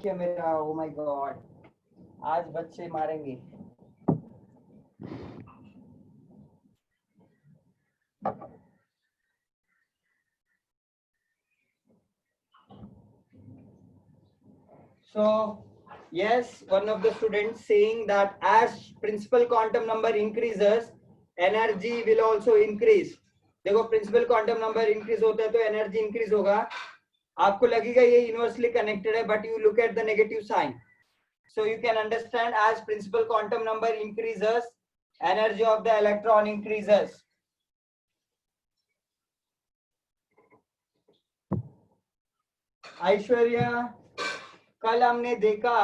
देखिए मेरा, oh my God, आज बच्चे मारेंगे। So yes, one of the students saying that as principal quantum number increases, energy will also increase. देखो principal quantum number increase होता है तो एनर्जी इंक्रीज होगा. आपको लगेगा ये इनवर्सली कनेक्टेड है, but you look at the negative sign. So you can understand as principal quantum number increases, energy of the electron increases. Aishwarya, कल हमने देखा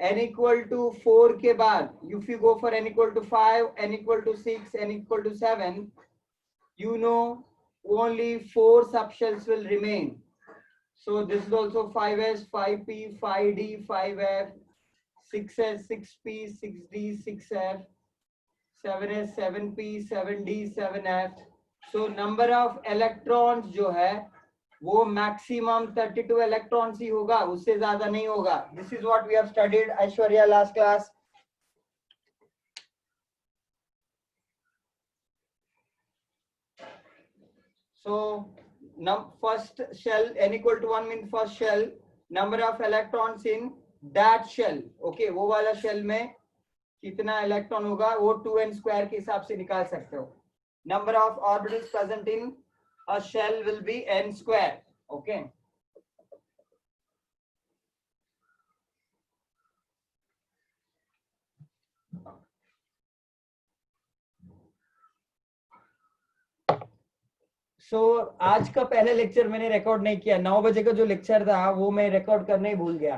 n equal to 4 के बाद, if you go for n equal to 5, n equal to 6, n equal to 7, you know only 4 subshells will remain. So this is also 5s, 5p, 5d, 5f, 6s, 6p, 6d, 6f, 7s, 7p, 7d, 7f. So number of electrons जो है वो maximum 32 electrons ही होगा, उससे ज्यादा नहीं होगा. This is what we have studied Aishwarya last class. So first shell n equal to 1 means first shell, number of electrons in that shell. Okay, वो वाला shell में कितना इलेक्ट्रॉन होगा वो 2n स्क्वायर के हिसाब से निकाल सकते हो. Number of orbitals present in a shell will be n square. Okay. So आज का पहले लेक्चर मैंने रिकॉर्ड नहीं किया. 9 बजे का जो लेक्चर था वो मैं रिकॉर्ड करने ही भूल गया.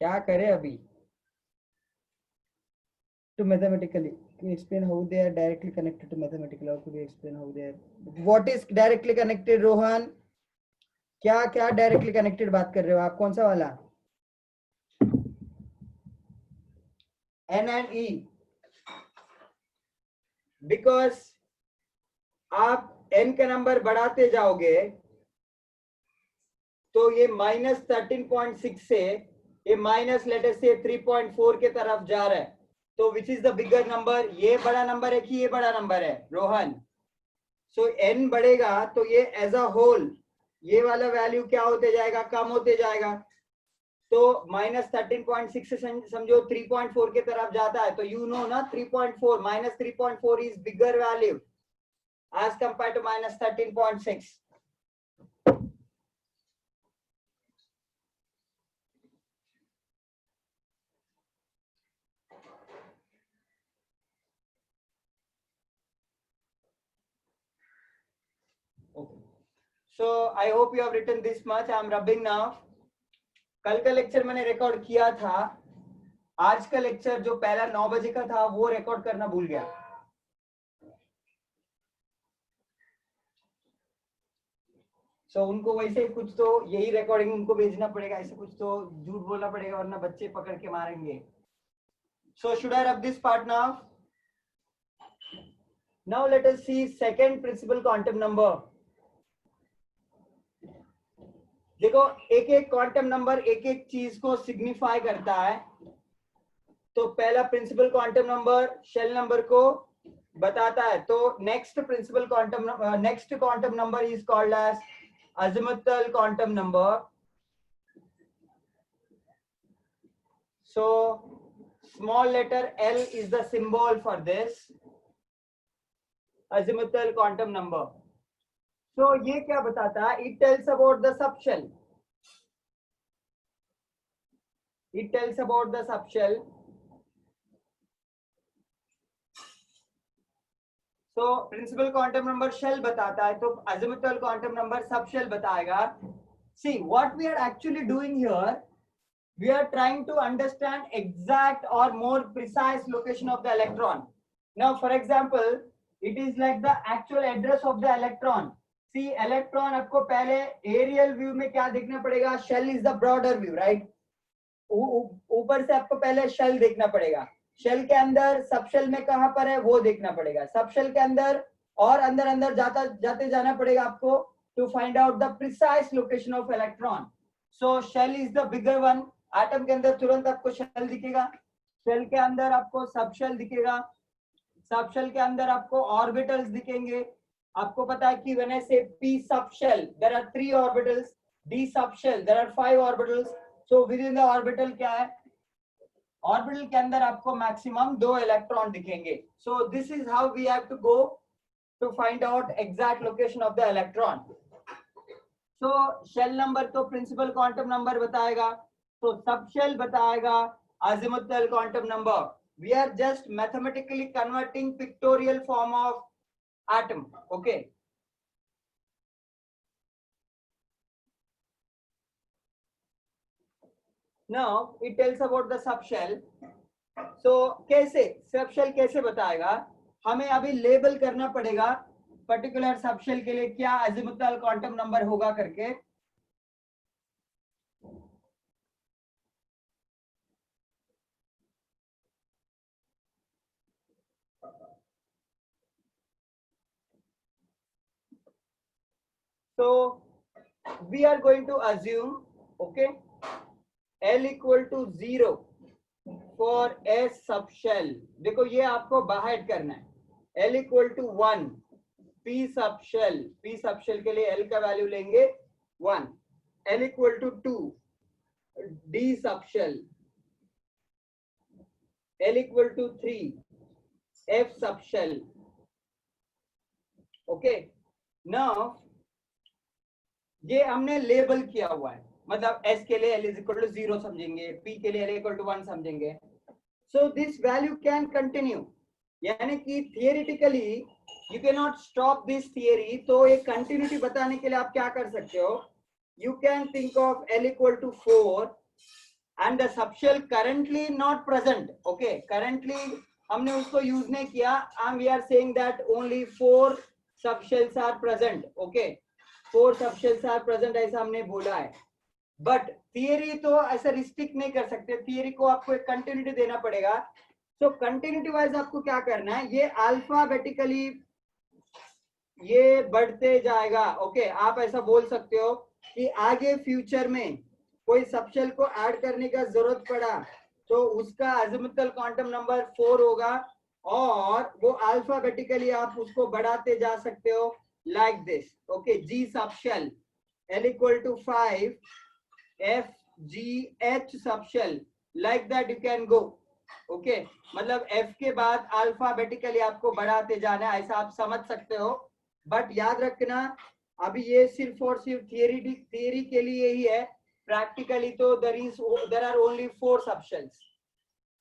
क्या करे अभी. To mathematically, can you explain how they are directly connected to mathematical? How could you explain how they are? What is directly connected, Rohan? क्या क्या डायरेक्टली कनेक्टेड बात कर रहे हो आप? कौन सा वाला? N and E. Because आप n का नंबर बढ़ाते जाओगे तो ये -13.6 से ये माइनस लेटर से 3.4 के तरफ जा रहा है. तो which is the bigger number? ये बड़ा नंबर है कि ये बड़ा नंबर है रोहन? सो n बढ़ेगा तो ये एज अ होल ये वाला वैल्यू क्या होते जाएगा? कम होते जाएगा. तो -13.6 से समझो 3.4 के तरफ जाता है तो यू नो ना 3.4 -3.4 is bigger value as compared to -13.6. Okay. So I hope you have written this much. I am rubbing now. कल का लेक्चर मैंने रिकॉर्ड किया था. आज का लेक्चर जो पहला 9 बजे का था वो रिकॉर्ड करना भूल गया. So उनको वैसे कुछ तो यही रिकॉर्डिंग उनको भेजना पड़ेगा, ऐसे कुछ तो झूठ बोलना पड़ेगा वरना बच्चे पकड़ के मारेंगे. So should I rub this part now? Now let us see second principal quantum number. देखो एक एक क्वांटम नंबर एक एक चीज को सिग्निफाई करता है. तो पहला principal quantum number shell number को बताता है. तो next quantum number is called as azimuthal quantum number. So small letter L is the symbol for this azimuthal quantum number. So ये क्या बताता है? It tells about the subshell. It tells about the subshell. So principal quantum number shell बताता है तो azimuthal quantum number subshell बताएगा. See what we are actually doing here, we are trying to understand exact or more precise location of the electron. Now for example, it is like the actual address of the electron. See electron आपको पहले aerial view में क्या देखना पड़ेगा? Shell is the broader view, right? ऊपर से आपको पहले shell देखना पड़ेगा. शेल के अंदर सबशेल में कहां पर है वो देखना पड़ेगा. सबशेल के अंदर और अंदर अंदर जाते जाना पड़ेगा आपको to find out the precise location of electron. So shell is the bigger one. Atom के अंदर तुरंत आपको शेल दिखेगा, शेल के अंदर आपको सब शेल दिखेगा, सब शेल के अंदर आपको ऑर्बिटल्स दिखेंगे. आपको पता है कि when I say p subshell there are 3 orbitals, d subshell there are 5 orbitals. So within the orbital क्या है, ऑर्बिटल के अंदर आपको मैक्सिमम 2 इलेक्ट्रॉन दिखेंगे. So this is how we have to go to find out exact location of the electron. So shell number तो principal quantum number बताएगा, तो सब शेल बताएगा azimuthal quantum number. We are just mathematically converting pictorial form of atom. Okay. Now it tells about the subshell. So कैसे subshell कैसे बताएगा, हमें अभी लेबल करना पड़ेगा पर्टिकुलर सबशेल के लिए क्या azimuthal quantum number होगा करके. So we are going to assume, okay, L equal to 0 for S subshell. देखो ये आपको बाहर करना है. L equal to 1 P subshell, P subshell के लिए L का वैल्यू लेंगे 1. L equal to 2 D subshell, L equal to 3 F subshell. Okay. Now ये हमने लेबल किया हुआ है, मतलब S के लिए L is equal to 0 समझेंगे, P के लिए L equal to 1 समझेंगे. So this value can continue, यानी कि theoretically you cannot stop this theory. तो एक continuity बताने के लिए आप क्या कर सकते हो, you can think of L equal to 4 and the subshell currently not present. Okay, currently हमने उसको use नहीं किया, and we are saying that only 4 subshells are present. Okay, 4 subshells are present ऐसा हमने बोला है. बट थियरी तो ऐसा रिस्ट्रिक्ट नहीं कर सकते, थियरी को आपको एक कंटिन्यूटी देना पड़ेगा. सो कंटिन्यूटी वाइज आपको क्या करना है, ये अल्फाबेटिकली ये बढ़ते जाएगा. ओके, आप ऐसा बोल सकते हो कि आगे फ्यूचर में कोई सबशेल को ऐड करने का जरूरत पड़ा तो उसका अज़ीमुथल क्वांटम नंबर 4 होगा, और वो अल्फाबेटिकली आप उसको बढ़ाते जा सकते हो like this. Okay, G subshell L equal to 5 F G H subshell, like that you can go. Okay, मतलब F के बाद अल्फाबेटिकली आपको बढ़ाते जाना है, ऐसा आप समझ सकते हो. बट याद रखना अभी ये सिर्फ और सिर्फ थियरी के लिए ही है. प्रैक्टिकली तो there are only 4 subshells,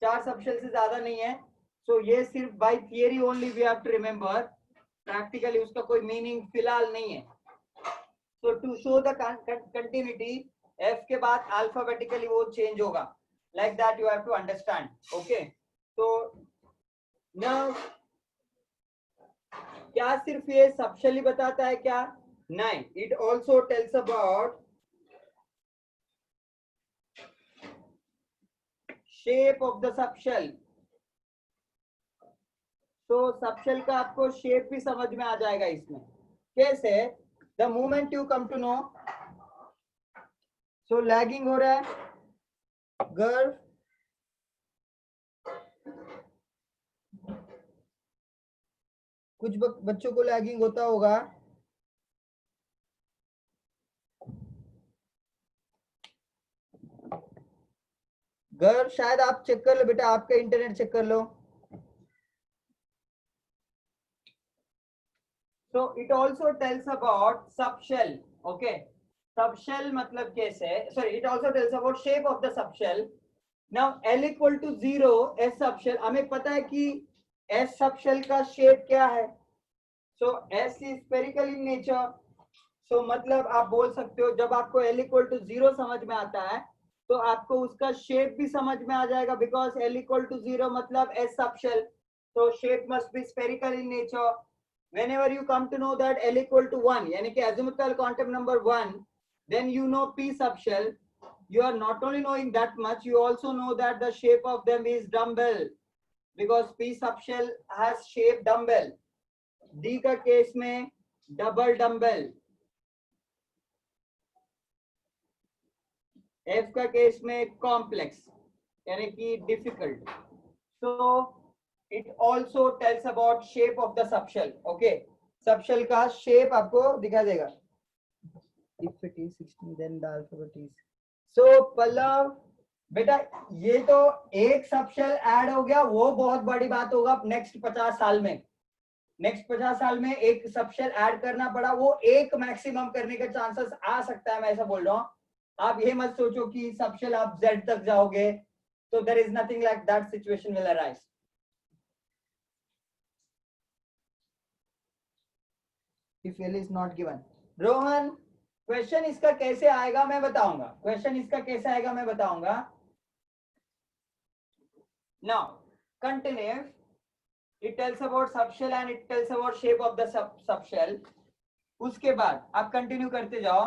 4 subshell से ज्यादा नहीं है. सो ये सिर्फ by theory only we have to remember, practically उसका कोई मीनिंग फिलहाल नहीं है. So to show the continuity F के बाद अल्फाबेटिकली वो चेंज होगा, like that you have to understand. Okay, तो नाउ क्या सिर्फ ये सबशेल ही बताता है क्या, नहीं, it also tells about shape of the subshell. तो सबशेल का आपको शेप भी समझ में आ जाएगा इसमें. कैसे, the moment you come to know, so lagging हो रहा है गर्व, कुछ बच्चों को लैगिंग होता होगा. गर्व शायद आप चेक कर लो बेटा, आपका इंटरनेट चेक कर लो. So it also tells about subshell. Okay, subshell मतलब कैसे, sorry, it also tells about shape of the subshell. Now L equal to 0 S subshell, हमें पता है कि S subshell का शेप क्या है. So S is spherical in nature. So मतलब आप बोल सकते हो जब आपको L equal to 0 समझ में आता है तो आपको उसका शेप भी समझ में आ जाएगा, because L equal to 0 मतलब S subshell, so shape must be spherical in nature. Whenever you come to know that L equal to 1, यानी कि azimuthal quantum number 1, then you know P subshell. You are not only knowing that much, you also know that the shape of them is dumbbell, because P subshell has shape dumbbell. D का case में double dumbbell. F का case में complex यानी कि difficult. So it also tells about shape of the subshell. Okay, subshell का shape आपको दिखा देगा. If it is 16 then the alphabet is. So Pallav बेटा ये तो एक सबशेल ऐड हो गया, वो बहुत बड़ी बात होगा नेक्स्ट 50 साल में. नेक्स्ट 50 साल में एक सबशेल ऐड करना पड़ा, वो एक मैक्सिमम करने का चांसेस आ सकता है, मैं ऐसा बोल रहा हूँ. आप ये मत सोचो कि सबशेल आप z तक जाओगे, तो there is nothing like that situation will arise. If L is not given. Rohan, question इसका कैसे आएगा मैं बताऊंगा. क्वेश्चन इसका कैसे आएगा मैं बताऊंगा. Now continue. It tells about subshell and it tells about shape of the subshell. उसके बाद आप कंटिन्यू करते जाओ.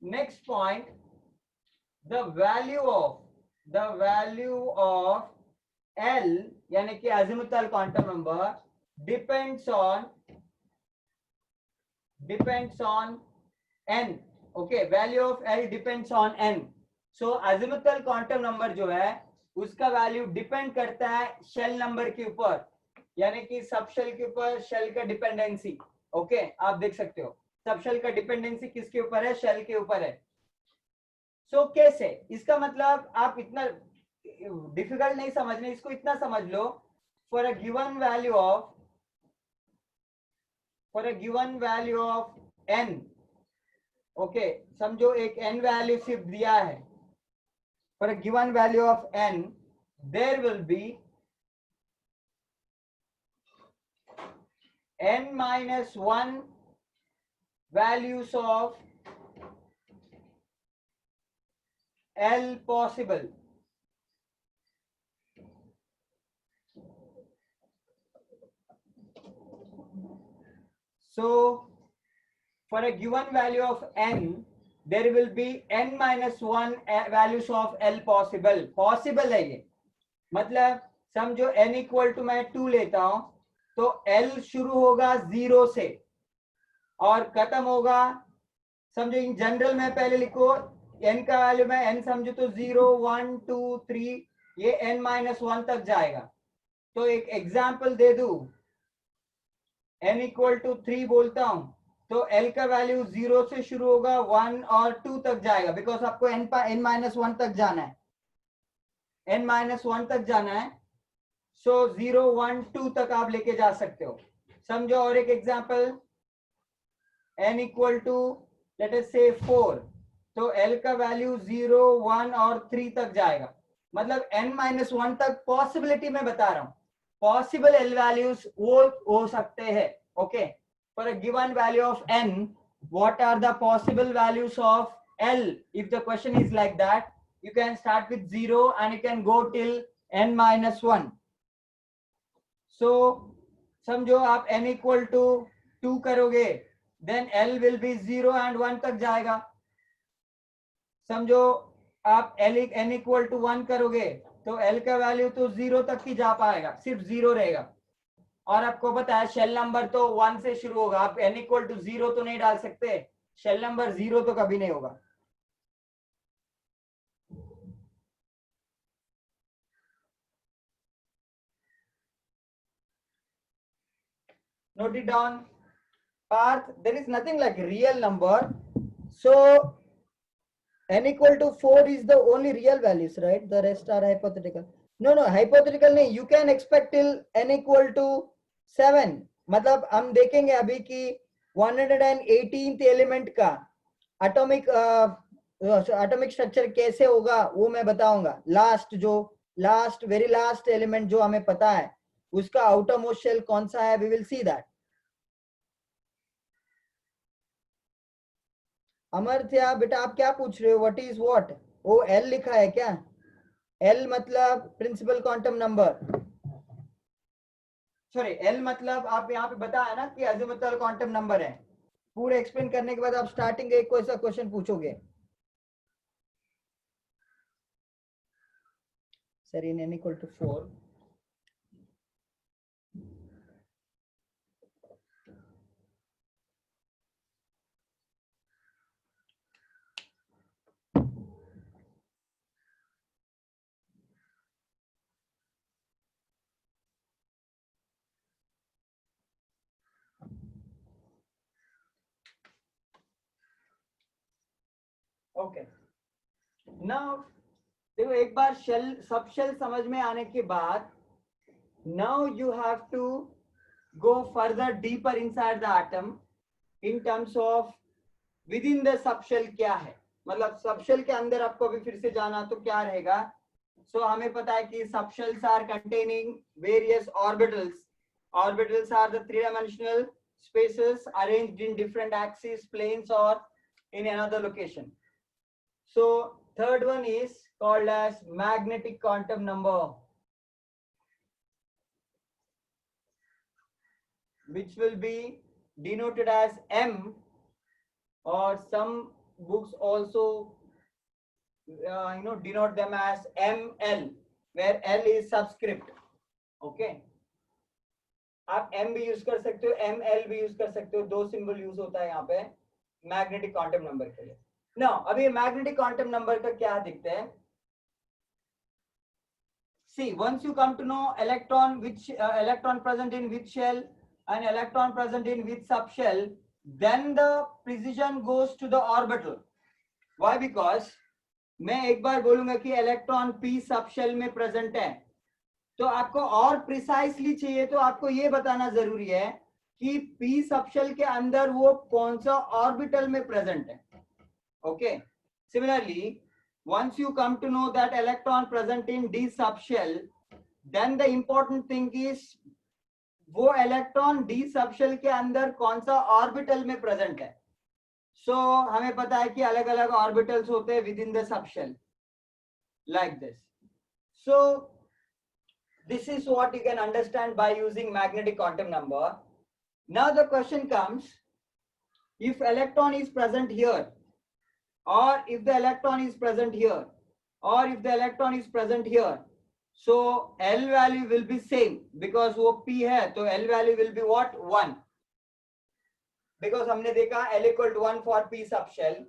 Next point, the value of L यानी कि azimuthal quantum number depends on n. Okay, value of L depends on n. So azimuthal quantum number जो है उसका वैल्यू डिपेंड करता है शेल नंबर के ऊपर, यानी कि सबशेल के ऊपर शेल का डिपेंडेंसी. ओके, आप देख सकते हो सबशेल का डिपेंडेंसी किसके ऊपर है, शेल के ऊपर है. सो कैसे, इसका मतलब आप इतना डिफिकल्ट नहीं समझने, इसको इतना समझ लो. For a given value of n. Okay, समझो एक n वैल्यू सिर्फ दिया है. For a given value of n, there will be n minus 1 values of L possible. So, for a given value of n, there will be n minus 1 values of L possible. Possible है ये, मतलब समझो n equal to मैं 2 लेता हूं, तो L शुरू होगा 0 से और खत्म होगा, समझो इन जनरल में पहले लिखो n का वैल्यू मैं n समझो तो 0 1 2 3, ये n माइनस 1 तक जाएगा. तो एक एग्जाम्पल दे दू, n इक्वल टू 3 बोलता हूं तो L का वैल्यू 0 से शुरू होगा 1 और 2 तक जाएगा, बिकॉज आपको n माइनस 1 तक जाना है, n माइनस 1 तक जाना है. सो 0 1 2 तक आप लेके जा सकते हो. समझो और एक example, n equal to let us say 4, तो L का वैल्यू 0 1 और 3 तक जाएगा, मतलब n माइनस 1 तक पॉसिबिलिटी में बता रहा हूं. पॉसिबल L वैल्यूज वो हो सकते हैं. Okay, for a given value of n, what are the possible values of L? If the question is like that, you can start with 0 and you can go till n minus 1. So समझो आप n equal to 2 करोगे, then L will be 0 and 1 तक जाएगा. समझो आप n equal to 1 करोगे तो L का वैल्यू तो 0 तक ही जा पाएगा, सिर्फ 0 रहेगा. और आपको पता है शेल नंबर तो 1 से शुरू होगा, आप n इक्वल टू 0 तो नहीं डाल सकते, शेल नंबर 0 तो कभी नहीं होगा. Note it down. Parth, there is nothing like real number. So n equal to 4 is the only real values, right? The rest are hypothetical. No, hypothetical नहीं. You can expect till n equal to 7. मतलब हम देखेंगे अभी कि 118th element का atomic structure कैसे होगा वो मैं बताऊंगा. वेरी लास्ट एलिमेंट जो हमें पता है उसका आउटर मोस्ट शेल कौन सा है, we will see that. Amartya बेटा आप क्या पूछ रहे हो, what is what? Oh L लिखा है क्या? L मतलब principal quantum number, sorry L मतलब आप यहाँ पे बताया ना कि अज़ीमुथल क्वांटम नंबर है. पूरे एक्सप्लेन करने के बाद आप स्टार्टिंग एक कोई सा क्वेश्चन पूछोगे. Sir in n equal to 4, okay now देखो एक बार शेल सब शेल समझ में आने के बाद now you have to go further deeper inside the atom in terms of within the subshell क्या है, मतलब सबशेल के अंदर आपको अभी फिर से जाना तो क्या रहेगा. सो हमें पता है कि subshells are containing various orbitals. Orbitals are the three dimensional spaces arranged in different axes, planes or in another location. So third one is called as magnetic quantum number, which will be denoted as M, or some books also denote them as ML, where L is subscript. Okay, आप M भी use कर सकते हो, ML भी use कर सकते हो, दो सिंबल यूज होता है यहाँ पे मैग्नेटिक क्वांटम नंबर के लिए. ना अभी मैग्नेटिक क्वांटम नंबर का क्या दिखता है. See, once you come to know electron, which electron present in which shell and electron present in which subshell, then the precision goes to the orbital. Why? Because मैं एक बार बोलूंगा कि electron p subshell में present है, तो आपको और precisely चाहिए तो आपको ये बताना जरूरी है कि p सबशेल के अंदर वो कौन सा ऑर्बिटल में प्रेजेंट है. Okay, similarly once you come to know that electron present in d subshell, then the important thing is वो इलेक्ट्रॉन d सबशेल के अंदर कौन सा ऑर्बिटल में प्रेजेंट है. सो हमें पता है कि अलग अलग ऑर्बिटल्स होते हैं with in the subshell like this. So this is what you can understand by using magnetic quantum number. Now the question comes, if electron is present here, or if the electron is present here, or if the electron is present here, so L value will be same because वो P है तो L value will be what? 1, because हमने देखा L equal to 1 for P subshell.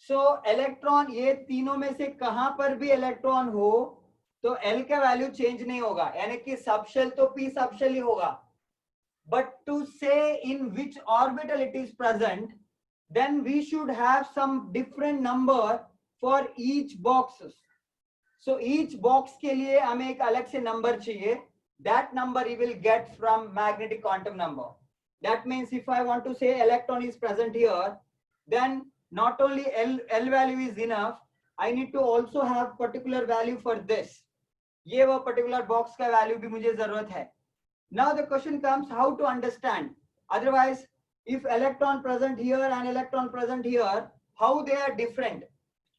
So electron ये तीनों में से कहां पर भी इलेक्ट्रॉन हो तो L का वैल्यू चेंज नहीं होगा, यानी कि सबशेल तो P सबशेल ही होगा. But to say in which orbital it is present, then we should have some different number for each box. So each box के लिए हमें एक अलग से नंबर चाहिए. That number you will get from magnetic quantum number. That means if I want to say electron is present here, then not only L value is enough, I need to also have particular value for this. ये वो particular box का value भी मुझे जरूरत है. Now the question comes how to understand. Otherwise, if electron present here and electron present here, how they are different?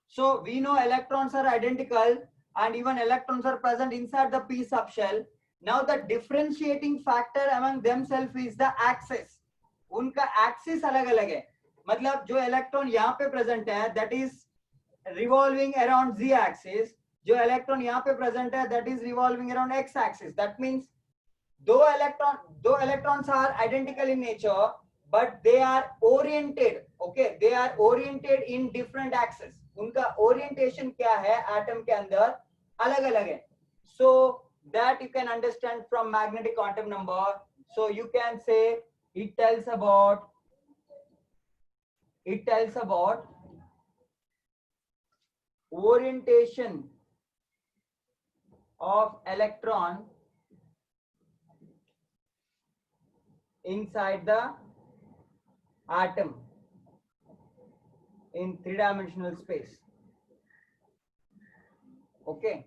So we know electrons are identical and even electrons are present inside the p subshell. Now the differentiating factor among themselves is the axis. उनका axis अलग अलग है. मतलब जो electron यहाँ पे present है that is revolving around z axis, जो इलेक्ट्रॉन यहाँ पे प्रेजेंट है that is revolving around x axis. That means though electrons are identical in nature, but they are oriented, okay, they are oriented in different axes. उनका orientation क्या है atom के अंदर अलग अलग है. So that you can understand from magnetic quantum number. So you can say it tells about orientation of electron inside the atom in three-dimensional space. Okay,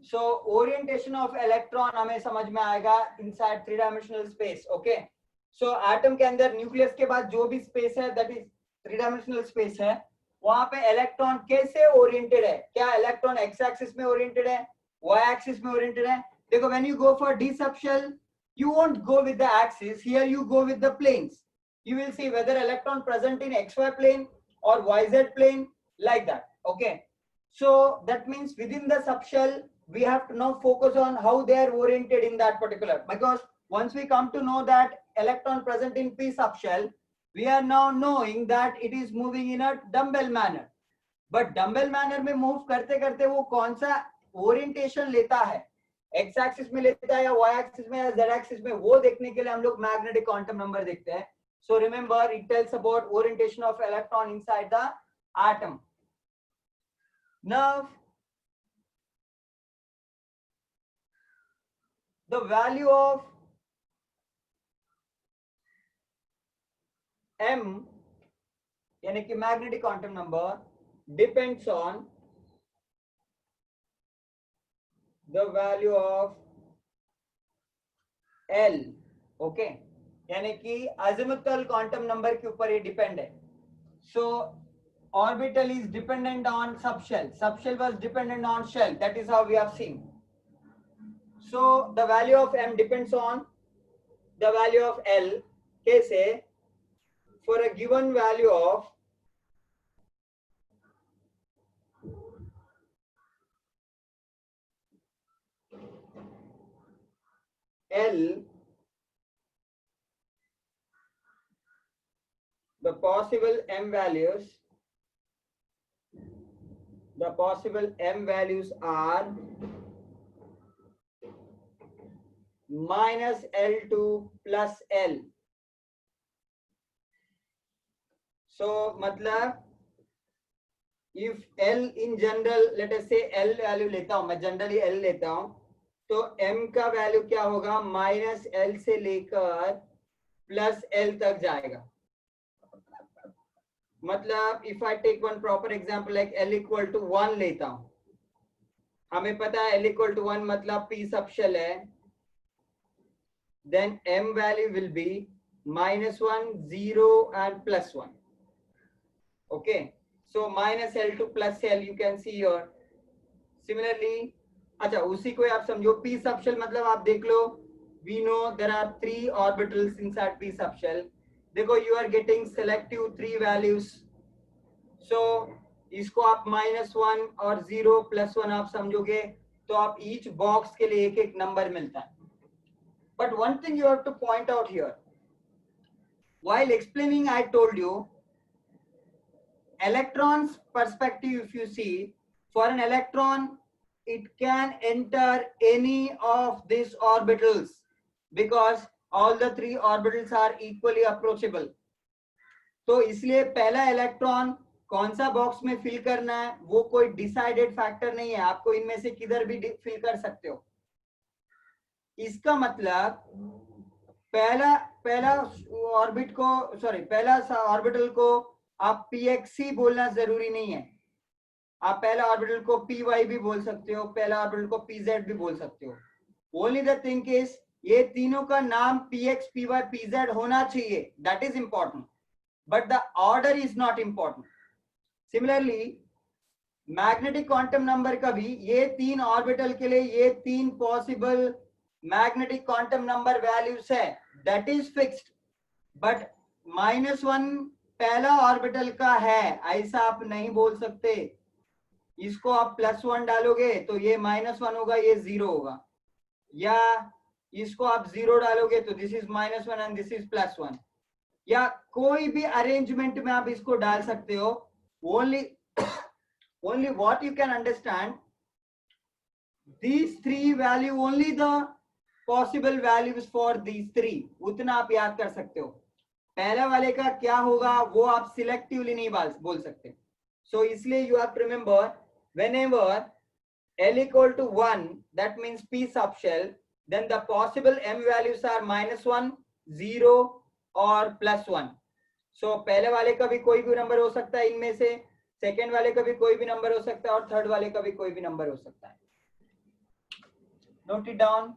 so orientation of electron हमें समझ में आएगा inside three-dimensional space. Okay, so atom के अंदर nucleus के बाद जो भी space है that is three-dimensional space है, वहां पे electron कैसे oriented है? क्या electron x axis में oriented है, y axis में oriented है? देखो when you go for d subshell, you won't go with the axis. Here you go with the planes. You will see whether electron present in xy plane or yz plane, like that. Okay, so that means within the subshell we have to now focus on how they are oriented in that particular, because once we come to know that electron present in p subshell, we are now knowing that it is moving in a dumbbell manner. But dumbbell manner में move करते करते वो कौन सा orientation लेता है, x axis में लेता है या y axis में या z axis में, वो देखने के लिए हम लोग magnetic quantum number देखते हैं. So remember, it tells about orientation of electron inside the atom. Now the value of m, यानी कि magnetic quantum number, depends on the value of L. Okay, यानी कि azimuthal quantum number के ऊपर ये depend है. So orbital is dependent on subshell. Subshell was dependent on shell. That is how we have seen. So the value of m depends on the value of L. कैसे? For a given value of L, the possible m values are minus L2 plus L. So मतलब if L in general, let us say L value लेता हूं मैं, generally L लेता हूं, तो m का value क्या होगा? माइनस L से लेकर प्लस L तक जाएगा. मतलब if I take one proper example like L equal to 1 लेता हूं, हमें पता है L equal to 1 मतलब P subshell है, then m value will be -1, 0 and +1. Okay, so minus L2 plus L you can see here. Similarly, अच्छा उसी को आप समझो, P subshell मतलब आप देख लो, we know there are 3 orbitals inside P subshell. देखो you are getting selective 3 values, so इसको आप -1 और 0 +1 आप समझोगे तो आप each box के लिए एक एक नंबर मिलता है. But one thing you have to point out here, while explaining I told you electrons perspective, if you see, for an electron it can enter any of these orbitals because all the 3 orbitals are equally approachable. तो इसलिए पहला electron कौन सा box में fill करना है वो कोई डिसाइडेड फैक्टर नहीं है, आपको इनमें से किधर भी फिल कर सकते हो. इसका मतलब पहला ऑर्बिट को, सॉरी पहला ऑर्बिटल को आप pxc बोलना जरूरी नहीं है. आप पहला ऑर्बिटल को py भी बोल सकते हो, पहला ऑर्बिटल को pz भी बोल सकते हो. ओनली द थिंग इज ये तीनों का नाम px, py, pz होना चाहिए, that is important, but the order is not important. Similarly magnetic quantum number का भी ये 3 ऑर्बिटल के लिए ये 3 possible magnetic quantum number values है, दैट इज फिक्स्ड. बट -1 पहला ऑर्बिटल का है, ऐसा आप नहीं बोल सकते. इसको आप +1 डालोगे तो ये -1 होगा, ये 0 होगा, या इसको आप 0 डालोगे तो this is -1 and this is +1, या कोई भी अरेंजमेंट में आप इसको डाल सकते हो. only what you can understand, these 3 value, only the possible values for these 3, उतना आप याद कर सकते हो. पहले वाले का क्या होगा वो आप सिलेक्टिवली नहीं बोल सकते. सो इसलिए you have to remember, whenever L equal to 1, that means P subshell, then the possible m values are -1, 0 और +1. so पहले वाले का भी कोई भी नंबर हो सकता है इनमें से, सेकेंड वाले का भी कोई भी नंबर हो सकता है, और थर्ड वाले का भी कोई भी नंबर हो सकता है. Note it down.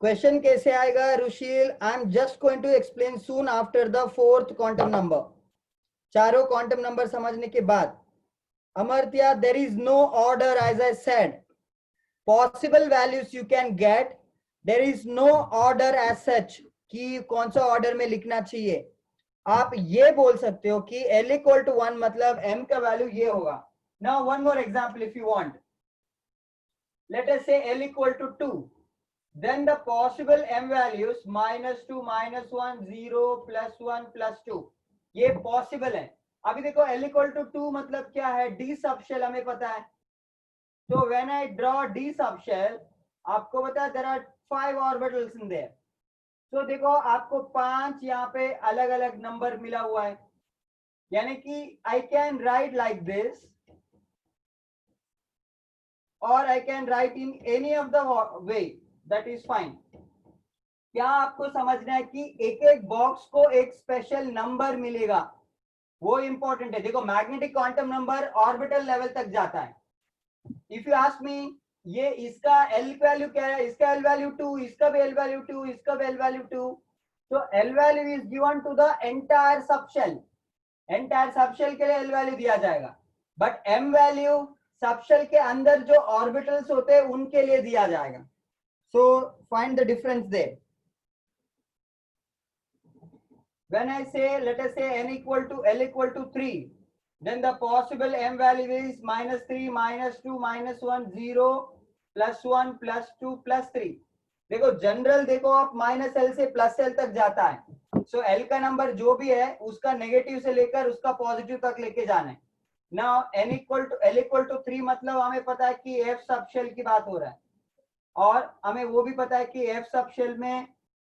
क्वेश्चन कैसे आएगा Rushil? I am just going to explain soon after the 4th quantum number. चारों क्वांटम नंबर समझने के बाद, Amartya, there is no order. As I said, possible values you can get, there is no order as such. कि कौन सा order में लिखना चाहिए, आप ये बोल सकते हो कि L इक्वल टू 1 मतलब m का वैल्यू ये होगा. Now one more example if you want. Let us say L equal to 2. Then the possible m values -2, -1, 0, +1, +2 ये पॉसिबल है. अभी देखो L इक्वल टू 2 मतलब क्या है, डी सबशेल हमें पता है. तो when I draw D subshell, आपको पता है there are 5 orbitals in there. तो देखो आपको 5 यहाँ पे अलग अलग नंबर मिला हुआ है, यानी कि I can write like this और I can write in any of the way, that is fine. क्या आपको समझना है कि एक एक बॉक्स को एक स्पेशल नंबर मिलेगा, वो इंपॉर्टेंट है. देखो magnetic quantum number orbital level तक जाता है. इफ यू आस्क मी, ये इसका एल वैल्यू क्या है, इसका एल वैल्यू 2, इसका भी एल वैल्यू 2, इसका भी एल वैल्यू 2. तो L value is given to the entire subshell. Entire subshell के लिए एल वैल्यू दिया जाएगा, बट एम वैल्यू सबशेल के अंदर जो ऑर्बिटल्स होते हैं उनके लिए दिया जाएगा. So find the difference there. When I say, let us say n equal to L equal to 3, then the possible m value is -3, -2, -1, 0, +1, +2, +3. देखो जनरल देखो आप -L से +L तक जाता है. सो L का नंबर जो भी है उसका नेगेटिव से लेकर उसका पॉजिटिव तक लेके जाना है. Now n equal to L equal to 3 मतलब हमें पता है कि F सबशेल की बात हो रहा है, और हमें वो भी पता है कि F सबशेल में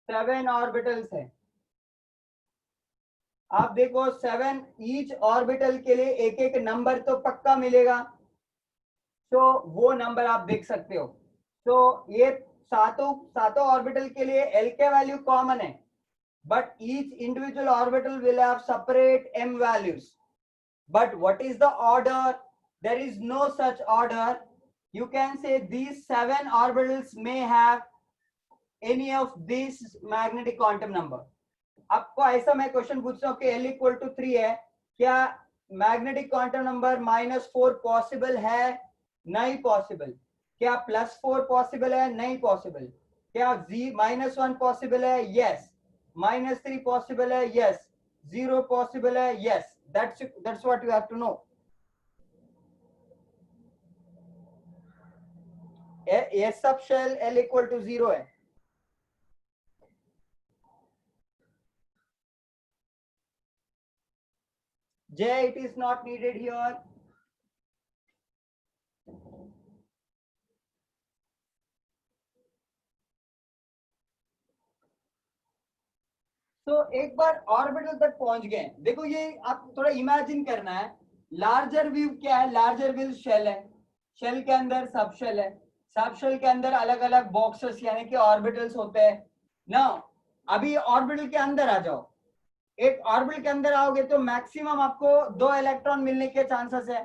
7 ऑर्बिटल्स है. आप देखो 7 ईच ऑर्बिटल के लिए एक एक नंबर तो पक्का मिलेगा. तो वो नंबर आप देख सकते हो. तो ये सातों ऑर्बिटल के लिए L के वैल्यू कॉमन है, but each individual orbital will have separate m values. But what is the order? There is no such order. You can say these 7 orbitals may have any of these magnetic quantum number. आपको ऐसा मैं question पूछता हूँ कि L equal to 3 है, क्या magnetic quantum number -4 possible है? नहीं पॉसिबल. क्या +4 पॉसिबल है? नहीं पॉसिबल. क्या -1 पॉसिबल है? यस. -3 पॉसिबल है? यस. 0 पॉसिबल है? Yes. That's what you have to know. ये सब शेल L इक्वल टू 0 है. J, it is not needed here. तो एक बार ऑर्बिटल तक पहुंच गए. देखो ये आप थोड़ा इमेजिन करना है. लार्जर व्यू क्या है? लार्जर व्यू शेल है, शेल के अंदर सब शेल है, सब शेल के अंदर अलग अलग बॉक्सेस यानी कि ऑर्बिटल्स होते हैं ना. अभी ऑर्बिटल के अंदर आ जाओ. एक ऑर्बिटल के अंदर आओगे तो मैक्सिमम आपको 2 इलेक्ट्रॉन मिलने के चांसेस है.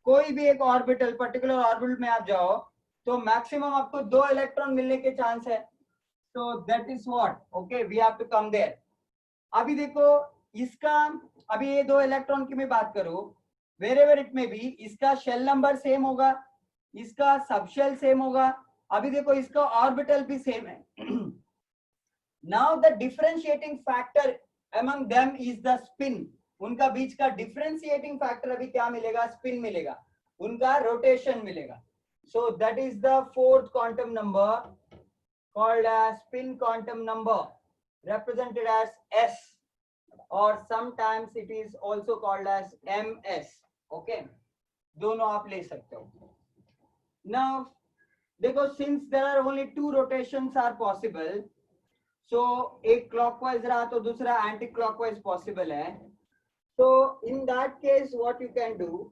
कोई भी एक ऑर्बिटल पर्टिकुलर ऑर्बिटल में आप जाओ तो मैक्सिमम आपको 2 इलेक्ट्रॉन मिलने के चांस है. तो that is what, okay, we have to come there. अभी देखो इसका, अभी ये 2 इलेक्ट्रॉन की मैं बात करूं, वेरेवर इट में भी इसका शेल नंबर सेम होगा, इसका सबशेल सेम होगा. अभी देखो इसका ऑर्बिटल भी सेम है. Now the differentiating factor among them is the spin. उनका बीच का डिफरेंशिएटिंग फैक्टर अभी क्या मिलेगा? स्पिन मिलेगा, उनका रोटेशन मिलेगा. So that is the fourth quantum number called as spin quantum number, represented as S, or sometimes it is also called as ms. Okay, दोनों आप ले सकते हो. Now देखो since there are only 2 rotations are possible, so एक clockwise रहा तो दूसरा anti clockwise possible है. So in that case what you can do,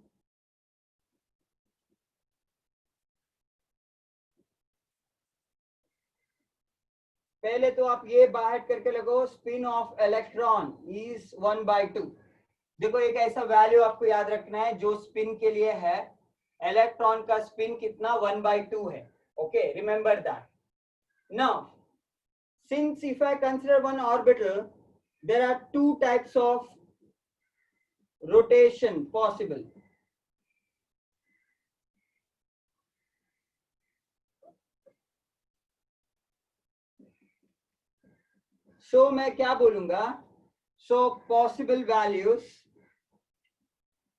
पहले तो आप ये बाहर करके लगो स्पिन ऑफ इलेक्ट्रॉन इज 1/2. देखो एक ऐसा वैल्यू आपको याद रखना है जो स्पिन के लिए है. इलेक्ट्रॉन का स्पिन कितना? 1/2 है. Okay, remember that. Now since if I consider one orbital, there are 2 types of rotation possible. So मैं क्या बोलूंगा, so possible values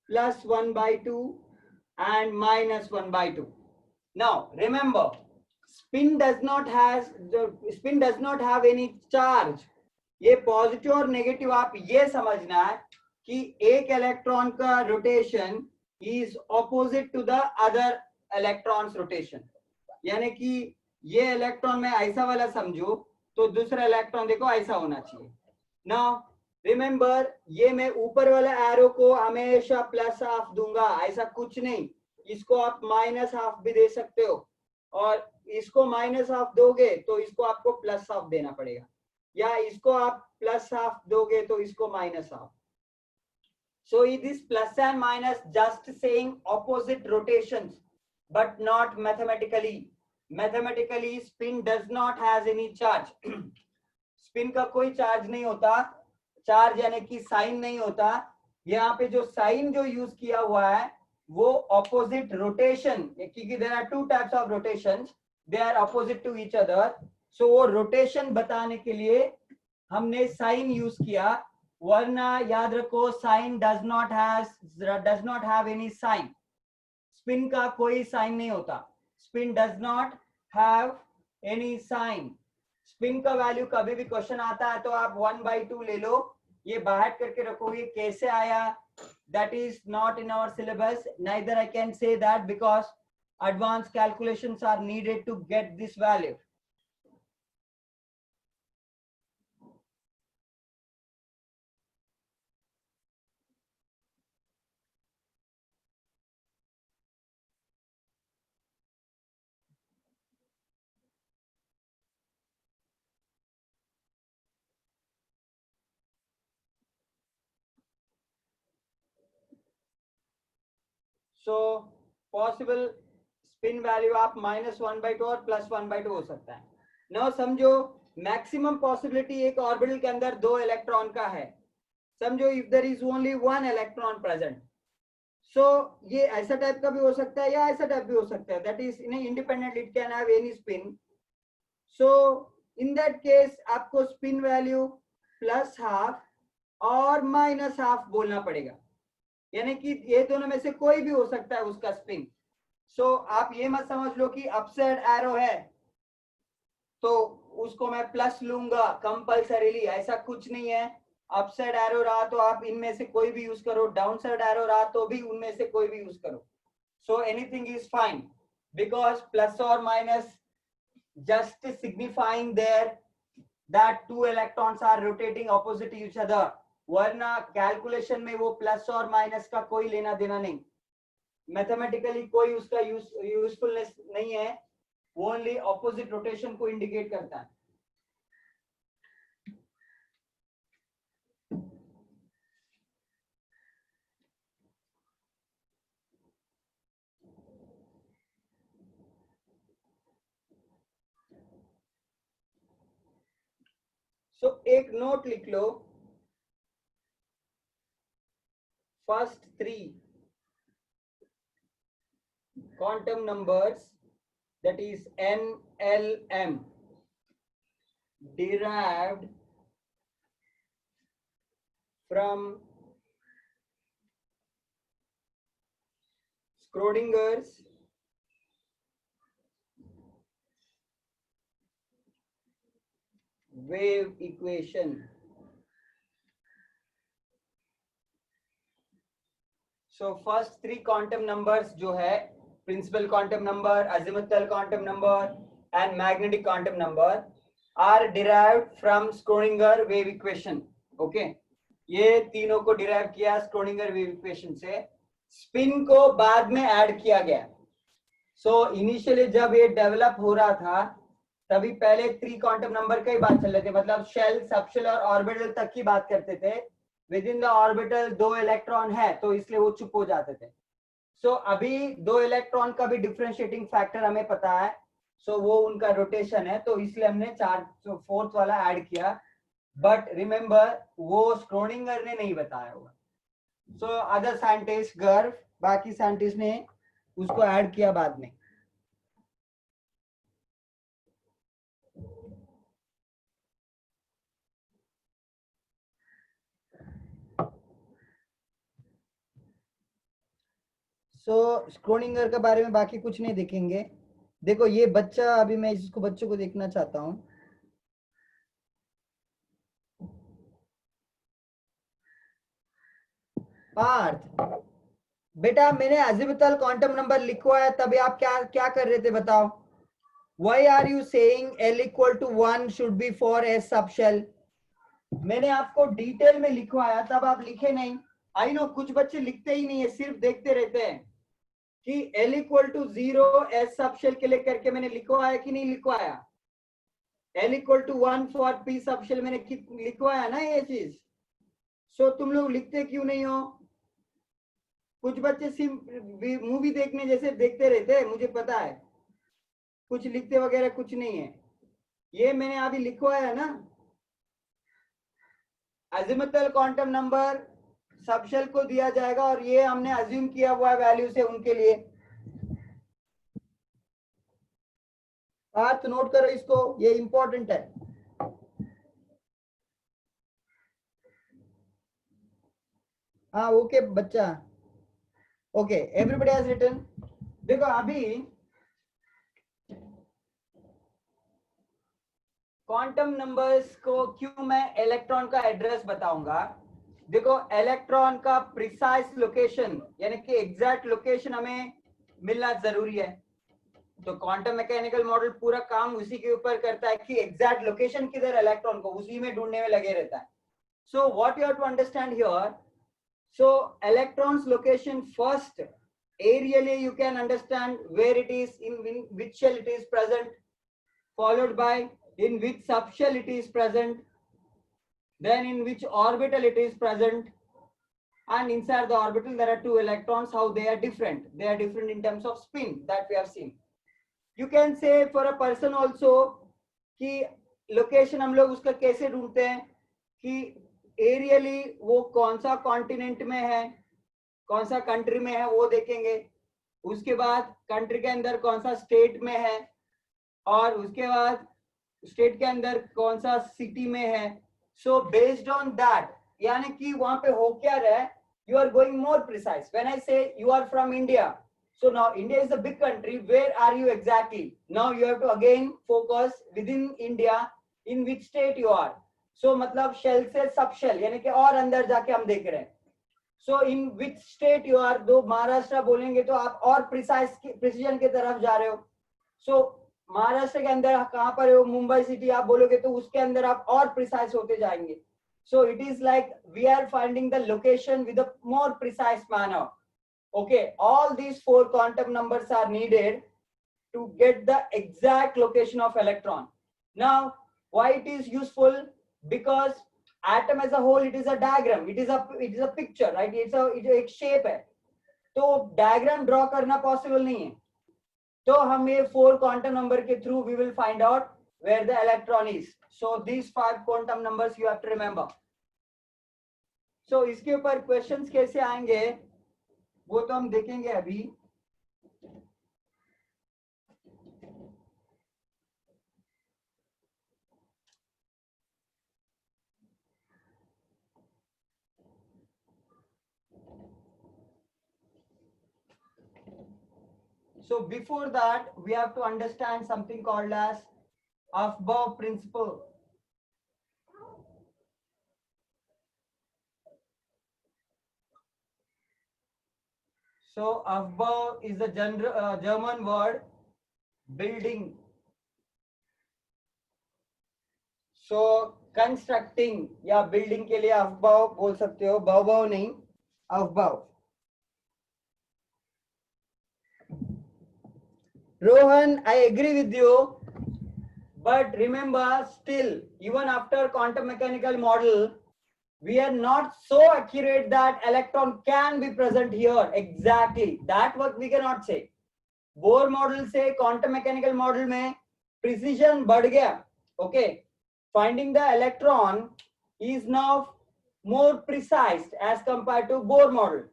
+1/2 and -1/2. Now remember, spin does not have any charge. ये positive और negative आप ये समझना है कि एक इलेक्ट्रॉन का rotation is opposite to the other electrons rotation, यानी कि ये इलेक्ट्रॉन में ऐसा वाला समझो तो दूसरा इलेक्ट्रॉन देखो ऐसा होना चाहिए। नाउ रिमेंबर, ये मैं ऊपर वाला एरो को हमेशा +½ दूंगा, ऐसा कुछ नहीं, इसको आप -½ भी दे सकते हो, और इसको -½ दोगे तो इसको आपको +½ देना पड़ेगा, या इसको आप +½ दोगे तो इसको -½ So it is plus and minus just saying opposite rotations, but not mathematically. Mathematically, spin does not has any charge. spin का कोई चार्ज नहीं होता, चार्ज यानी कि साइन नहीं होता। यहाँ पे जो साइन जो यूज किया हुआ है वो ऑपोजिट रोटेशन, क्योंकि there are two types of rotations, they are opposite to each other, so वो रोटेशन बताने के लिए हमने साइन यूज किया, वरना याद रखो sign does not have any sign. Spin का कोई साइन नहीं होता, spin does not have any sign. Spin का वैल्यू कभी भी क्वेश्चन आता है तो आप 1/2 ले लो, ये बाहर करके रखोगे, कैसे आया that is not in our syllabus, neither I can say that because advanced calculations are needed to get this value. So possible spin value आप -1/2 और +1/2 हो सकता है। नाउ समझो मैक्सिमम पॉसिबिलिटी एक ऑर्बिटल के अंदर 2 इलेक्ट्रॉन का है। समझो if there is only 1 electron present, so ये ऐसा टाइप का भी हो सकता है या ऐसा टाइप भी हो सकता है, that is independent, it can have any spin. So in that case आपको स्पिन वैल्यू +½ और -½ बोलना पड़ेगा, यानी कि ये दोनों में से कोई भी हो सकता है उसका स्पिन। सो आप ये मत समझ लो कि अपसाइड एरो है तो उसको मैं प्लस लूंगा कंपल्सरीली, ऐसा कुछ नहीं है। अपसाइड एरो रहा तो आप इनमें से कोई भी यूज करो, डाउन साइड एरो रहा तो भी उनमें से कोई भी यूज करो। So anything is fine because plus और minus just signifying there that 2 electrons are rotating opposite each other, वरना कैलकुलेशन में वो प्लस और माइनस का कोई लेना देना नहीं, मैथमेटिकली कोई उसका यूजफुलनेस नहीं है, वो ओनली ऑपोजिट रोटेशन को इंडिकेट करता है। सो एक नोट लिख लो, first 3 quantum numbers, that is N, L, M, derived from Schrodinger's wave equation. So first 3 quantum numbers जो है principal quantum number, azimuthal quantum number and magnetic quantum number are derived from Schrodinger wave equation. Okay, ये तीनों को derive किया Schrodinger wave equation से, spin को बाद में add किया गया। So initially जब ये develop हो रहा था तभी पहले 3 क्वांटम नंबर का ही बात चल रहे थे, मतलब शेल, सबशेल और ऑर्बिटल तक की बात करते थे। With in the orbital 2 electron है तो इसलिए वो चुप हो जाते थे। सो अभी 2 इलेक्ट्रॉन का भी डिफरेंशिएटिंग फैक्टर हमें पता है, सो वो उनका रोटेशन है, तो इसलिए हमने 4th वाला ऐड किया। बट रिमेंबर वो स्क्रोडिंगर ने नहीं बताया होगा, सो अदर साइंटिस्ट, गर्व, बाकी साइंटिस्ट ने उसको ऐड किया बाद में। सो स्क्रोडिंगर के बारे में बाकी कुछ नहीं देखेंगे। देखो ये बच्चा, अभी मैं इसको बच्चों को देखना चाहता हूँ। पार्थ, बेटा मैंने अजीमुथल क्वांटम नंबर लिखवाया, तभी आप क्या क्या कर रहे थे बताओ? Why are you saying L equal to 1 should be for S subshell? मैंने आपको डिटेल में लिखवाया, तब आप लिखे नहीं। आई नो कुछ बच्चे लिखते ही नहीं है, सिर्फ देखते रहते हैं कि L equal to 0 S subshell के लिए करके मैंने लिखवाया कि नहीं लिखवाया? L equal to 1 for P subshell मैंने लिखवाया ना ये चीज। सो तुम लोग लिखते क्यों नहीं हो? कुछ बच्चे सिर्फ मूवी देखने जैसे देखते रहते हैं, मुझे पता है, कुछ लिखते वगैरह कुछ नहीं है। ये मैंने अभी लिखवाया है ना, अजीमुथल क्वांटम नंबर सबशेल को दिया जाएगा और ये हमने अज्यूम किया हुआ है वैल्यू से उनके लिए। पार्थ नोट करो इसको, ये इंपॉर्टेंट है। हाँ ओके बच्चा, ओके एवरीबॉडी हैज रिटन। देखो अभी क्वांटम नंबर्स को क्यों मैं इलेक्ट्रॉन का एड्रेस बताऊंगा। देखो इलेक्ट्रॉन का प्रिसाइज लोकेशन यानी कि एग्जैक्ट लोकेशन हमें मिलना जरूरी है। तो क्वांटम मैकेनिकल मॉडल पूरा काम उसी के ऊपर करता है कि एग्जैक्ट लोकेशन किधर इलेक्ट्रॉन को उसी में ढूंढने में लगे रहता है। So what you have to understand here, so electrons location first aerially you can understand where it is, in which shell it is present, followed by in which subshell it is present, then in which orbital it is present, and inside the orbital there are two electrons. How they are different? They are different in terms of spin that we have seen. You can say for a person also कि location हम लोग उसका कैसे ढूंढते हैं कि aerially वो कौन सा कॉन्टिनेंट में है, कौन सा कंट्री में है वो देखेंगे, उसके बाद कंट्री के अंदर कौन सा स्टेट में है, और उसके बाद स्टेट के अंदर कौन सा सिटी में है। सो बेस्ड ऑन दैट यानी कि वहां पे हो क्या रहा है, you are going more precise. When I say you are from India, so now India is a big country, where are you exactly? Now you have to again focus within India in which state you are. So मतलब shell से सब shell यानी कि और अंदर जाके हम देख रहे हैं। So in which state you are, दो महाराष्ट्र बोलेंगे तो आप और प्रिसीजन की तरफ जा रहे हो। So महाराष्ट्र के अंदर कहां पर है, मुंबई सिटी आप बोलोगे तो उसके अंदर आप और प्रिसाइज होते जाएंगे। So it is like we are finding the location with a more precise manner. Okay, all these four quantum numbers are needed to get the exact location of electron. Now, why it is useful? Because atom as a whole, it is a diagram. It is a picture, right? It's एक shape है, तो diagram draw करना possible नहीं है। तो हम ये four quantum number के through we will find out where the electron is. So these 5 quantum numbers you have to remember. So इसके ऊपर क्वेश्चंस कैसे आएंगे वो तो हम देखेंगे अभी। So before that we have to understand something called as Aufbau principle. So Aufbau is a German word, building. So constructing या building के लिए Aufbau बोल सकते हो, Baubau नहीं, Aufbau. Rohan, I agree with you, but remember still even after quantum mechanical model we are not so accurate that electron can be present here exactly. That what we cannot say. Bohr model से quantum mechanical model में precision बढ़ गया. Okay, finding the electron is now more precise as compared to Bohr model,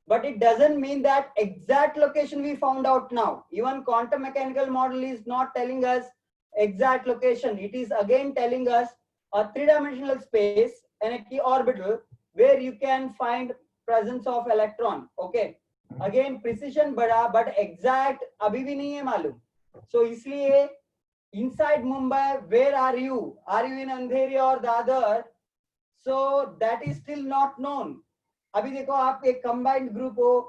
but it doesn't mean that exact location we found out now. Even quantum mechanical model is not telling us exact location. It is again telling us a three-dimensional space and a key orbital where you can find presence of electron. Okay, again precision बढ़ा but exact अभी भी नहीं है मालूम. सो इसलिए inside Mumbai, where are you? Are you in Andheri or Dadar? So that is still not known. अभी देखो आप एक combined group हो,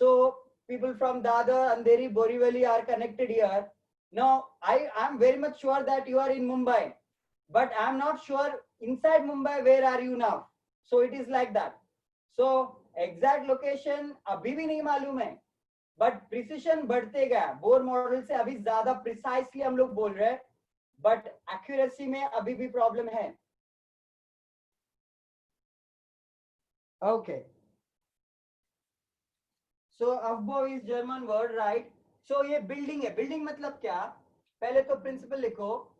so people from Dadar, Andheri, Borivali are connected here. Now I am very much sure that you are in Mumbai, but I am not sure inside Mumbai where are you now. So it is like that. So exact location अभी भी नहीं मालूम है, but precision बढ़ते गया. Bohr model से अभी ज्यादा प्रिसाइसली हम लोग बोल रहे हैं, बट एक्यूरेसी में अभी भी प्रॉब्लम है. Okay, so Aufbau is German word, right. So ये बिल्डिंग है. बिल्डिंग मतलब क्या? पहले तो प्रिंसिपल लिखो.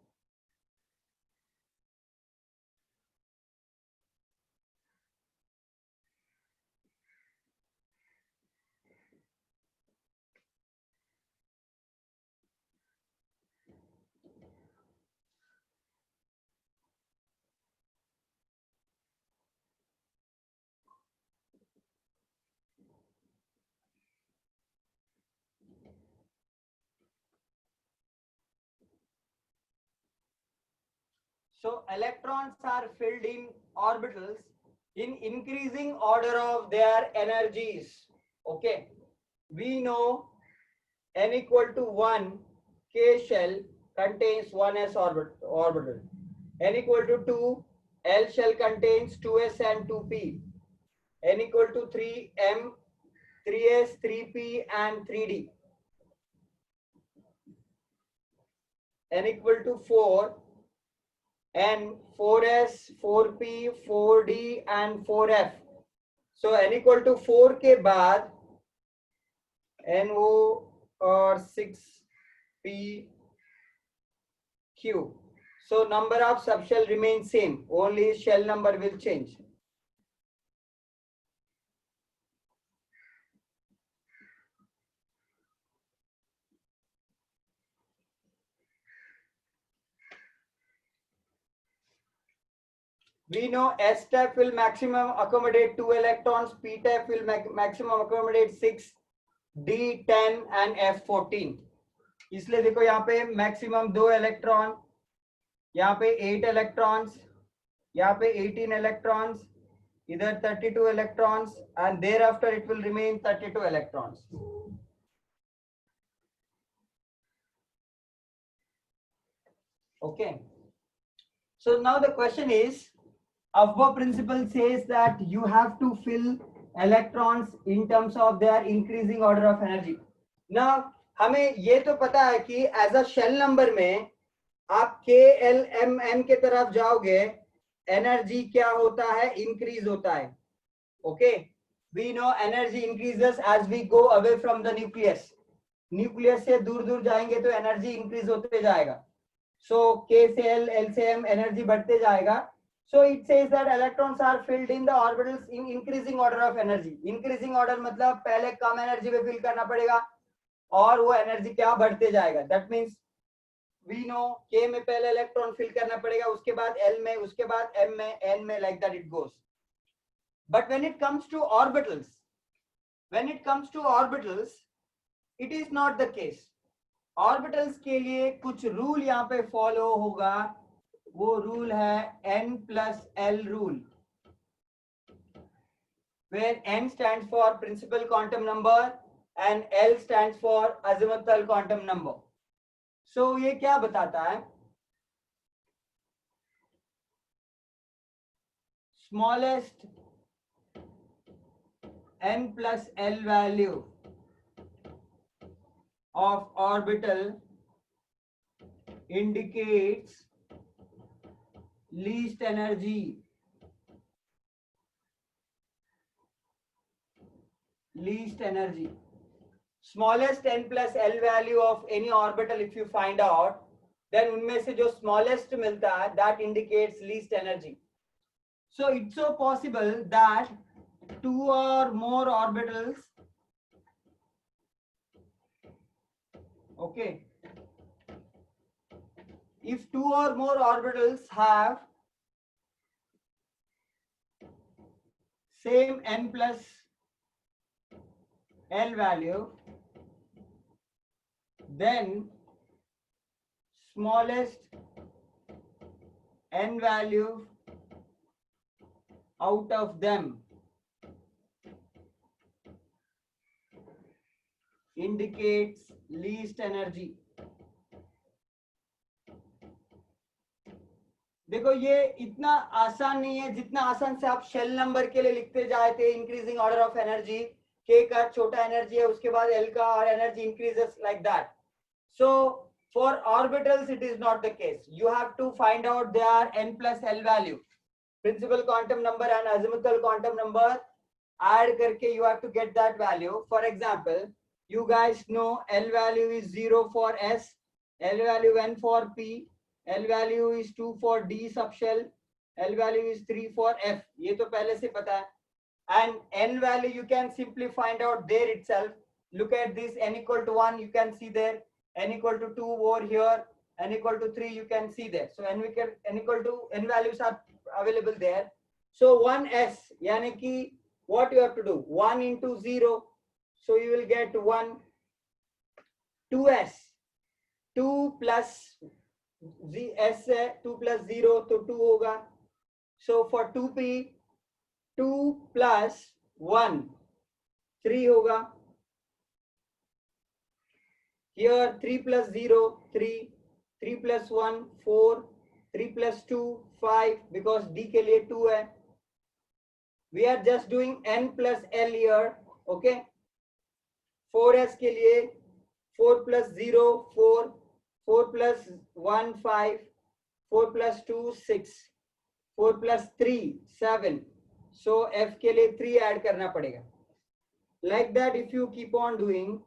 So electrons are filled in orbitals in increasing order of their energies. Okay, we know n equal to 1 k shell contains 1s orbital. N equal to 2 L shell contains 2s and 2p. N equal to 3 M 3s 3p and 3d. N equal to 4 N 4s 4p 4d and 4f. So n equal to 4 के बाद NO और 6p Q. So number of subshell remains same, only shell number will change. We know S type will maximum accommodate 2 electrons, P type will maximum accommodate 6, D 10 and F 14. इसलिए देखो यहाँ पे maximum 2 electron, यहाँ पे 8 electrons, यहाँ पे 18 electrons, इधर 32 electrons and thereafter it will remain 32 electrons. Okay. So now the question is, Aufbau principle says that you have to fill electrons in terms of their increasing order of energy. Now हमें ये तो पता है कि as a shell number में आप K L M N के तरफ जाओगे, एनर्जी क्या होता है? इंक्रीज होता है. Okay, we know energy increases as we go away from the nucleus. Nucleus से दूर दूर जाएंगे तो एनर्जी इंक्रीज होते जाएगा. सो K से L, L से M एनर्जी बढ़ते जाएगा. So it says that electrons are filled in the orbitals in increasing order of energy. Increasing order मतलब पहले कम एनर्जी में फिल करना पड़ेगा और वो एनर्जी क्या बढ़ते जाएगा. That means we know K में पहले इलेक्ट्रॉन फिल करना पड़ेगा, उसके बाद L में, उसके बाद M में, N में, like that it goes. But when it comes to orbitals, it is not the case. Orbitals के लिए कुछ रूल यहाँ पे फॉलो होगा. वो रूल है N plus L rule, where N stands for principal quantum number and L stands for azimuthal quantum number. So ये क्या बताता है? Smallest N plus L value of orbital indicates least energy. Smallest N plus L value of any orbital if you find out, then उनमें से जो smallest मिलता है, that indicates least energy. So it's so possible that 2 or more orbitals, okay, if 2 or more orbitals have same N plus L value, then smallest n value out of them indicates least energy. देखो ये इतना आसान नहीं है जितना आसान से आप शेल नंबर के लिए लिखते जाए थे, इंक्रीजिंग ऑर्डर ऑफ एनर्जी, के का छोटा एनर्जी है उसके बाद एल का और energy increases like that. So for orbitals it is not the case. You have to find out their n plus L value, principal quantum number and azimuthal quantum number, add करके you have to get that value. For example, you guys know L value is 0 for S, L value n for P, L value is 2 for D subshell, L value is 3 for F. ये तो पहले से पता है. And N value you can simply find out there itself. Look at this, n equal to 1 you can see there, n equal to 2 over here, n equal to 3 you can see there. So n equal to n values are available there. So 1s yani ki what you have to do, 1 into 0, so you will get 1. 2s, 2 plus s है, 2 plus 0 तो 2 होगा. So for 2p 2 plus 1 3 होगा. Here 3 plus 0 3, 3 plus 1 4, 3 plus 2 5 because D के लिए 2 है. We are just doing n plus L here. Okay. 4s के लिए 4 plus 0 4, 4 plus 1 5, 4 plus 2 6, 4 plus 3 7. So F के लिए 3 add करना पड़ेगा. Like that if you keep on doing,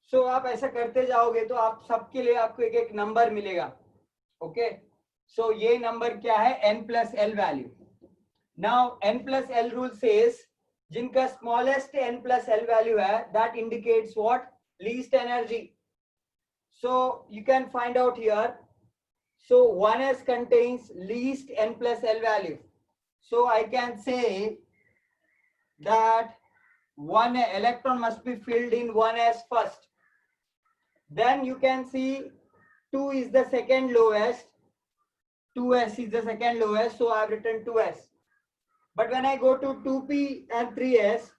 so आप ऐसा करते जाओगे तो आप सबके लिए आपको एक एक नंबर मिलेगा. ओके, सो ये नंबर क्या है, n plus L value. Now n plus L rule says जिनका smallest n plus L value है that indicates what, least energy. So you can find out here. So 1s contains least n plus L value. So I can say that one electron must be filled in 1s first. Then you can see 2 is the second lowest, 2s is the second lowest, so I have written 2s. But when I go to 2p and 3s,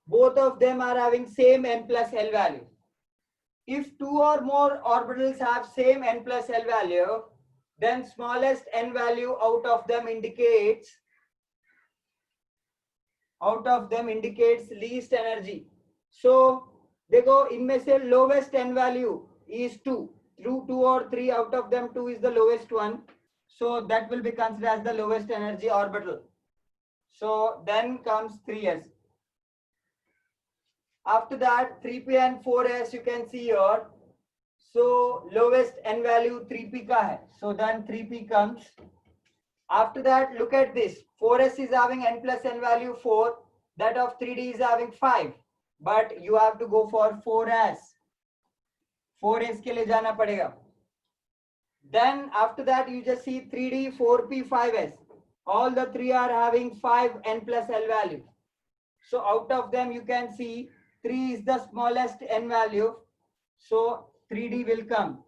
both of them are having same n plus L value. If two or more orbitals have same n plus L value, then smallest n value out of them indicates least energy. So देखो इनमें से lowest n value is 2. Through 2 or 3 out of them 2 is the lowest one. So that will be considered as the lowest energy orbital. So then comes 3s. After that 3p and 4s you can see here. So lowest n value 3p ka hai. So then 3p comes. After that look at this. 4s is having n plus n value 4. That of 3d is having 5. But you have to go for 4s. 4s के लिए जाना पड़ेगा. Then after that you just see 3d, 4p, 5s. All the three are having 5 n plus L value. So out of them you can see 3 is the smallest n value. So 3d will come.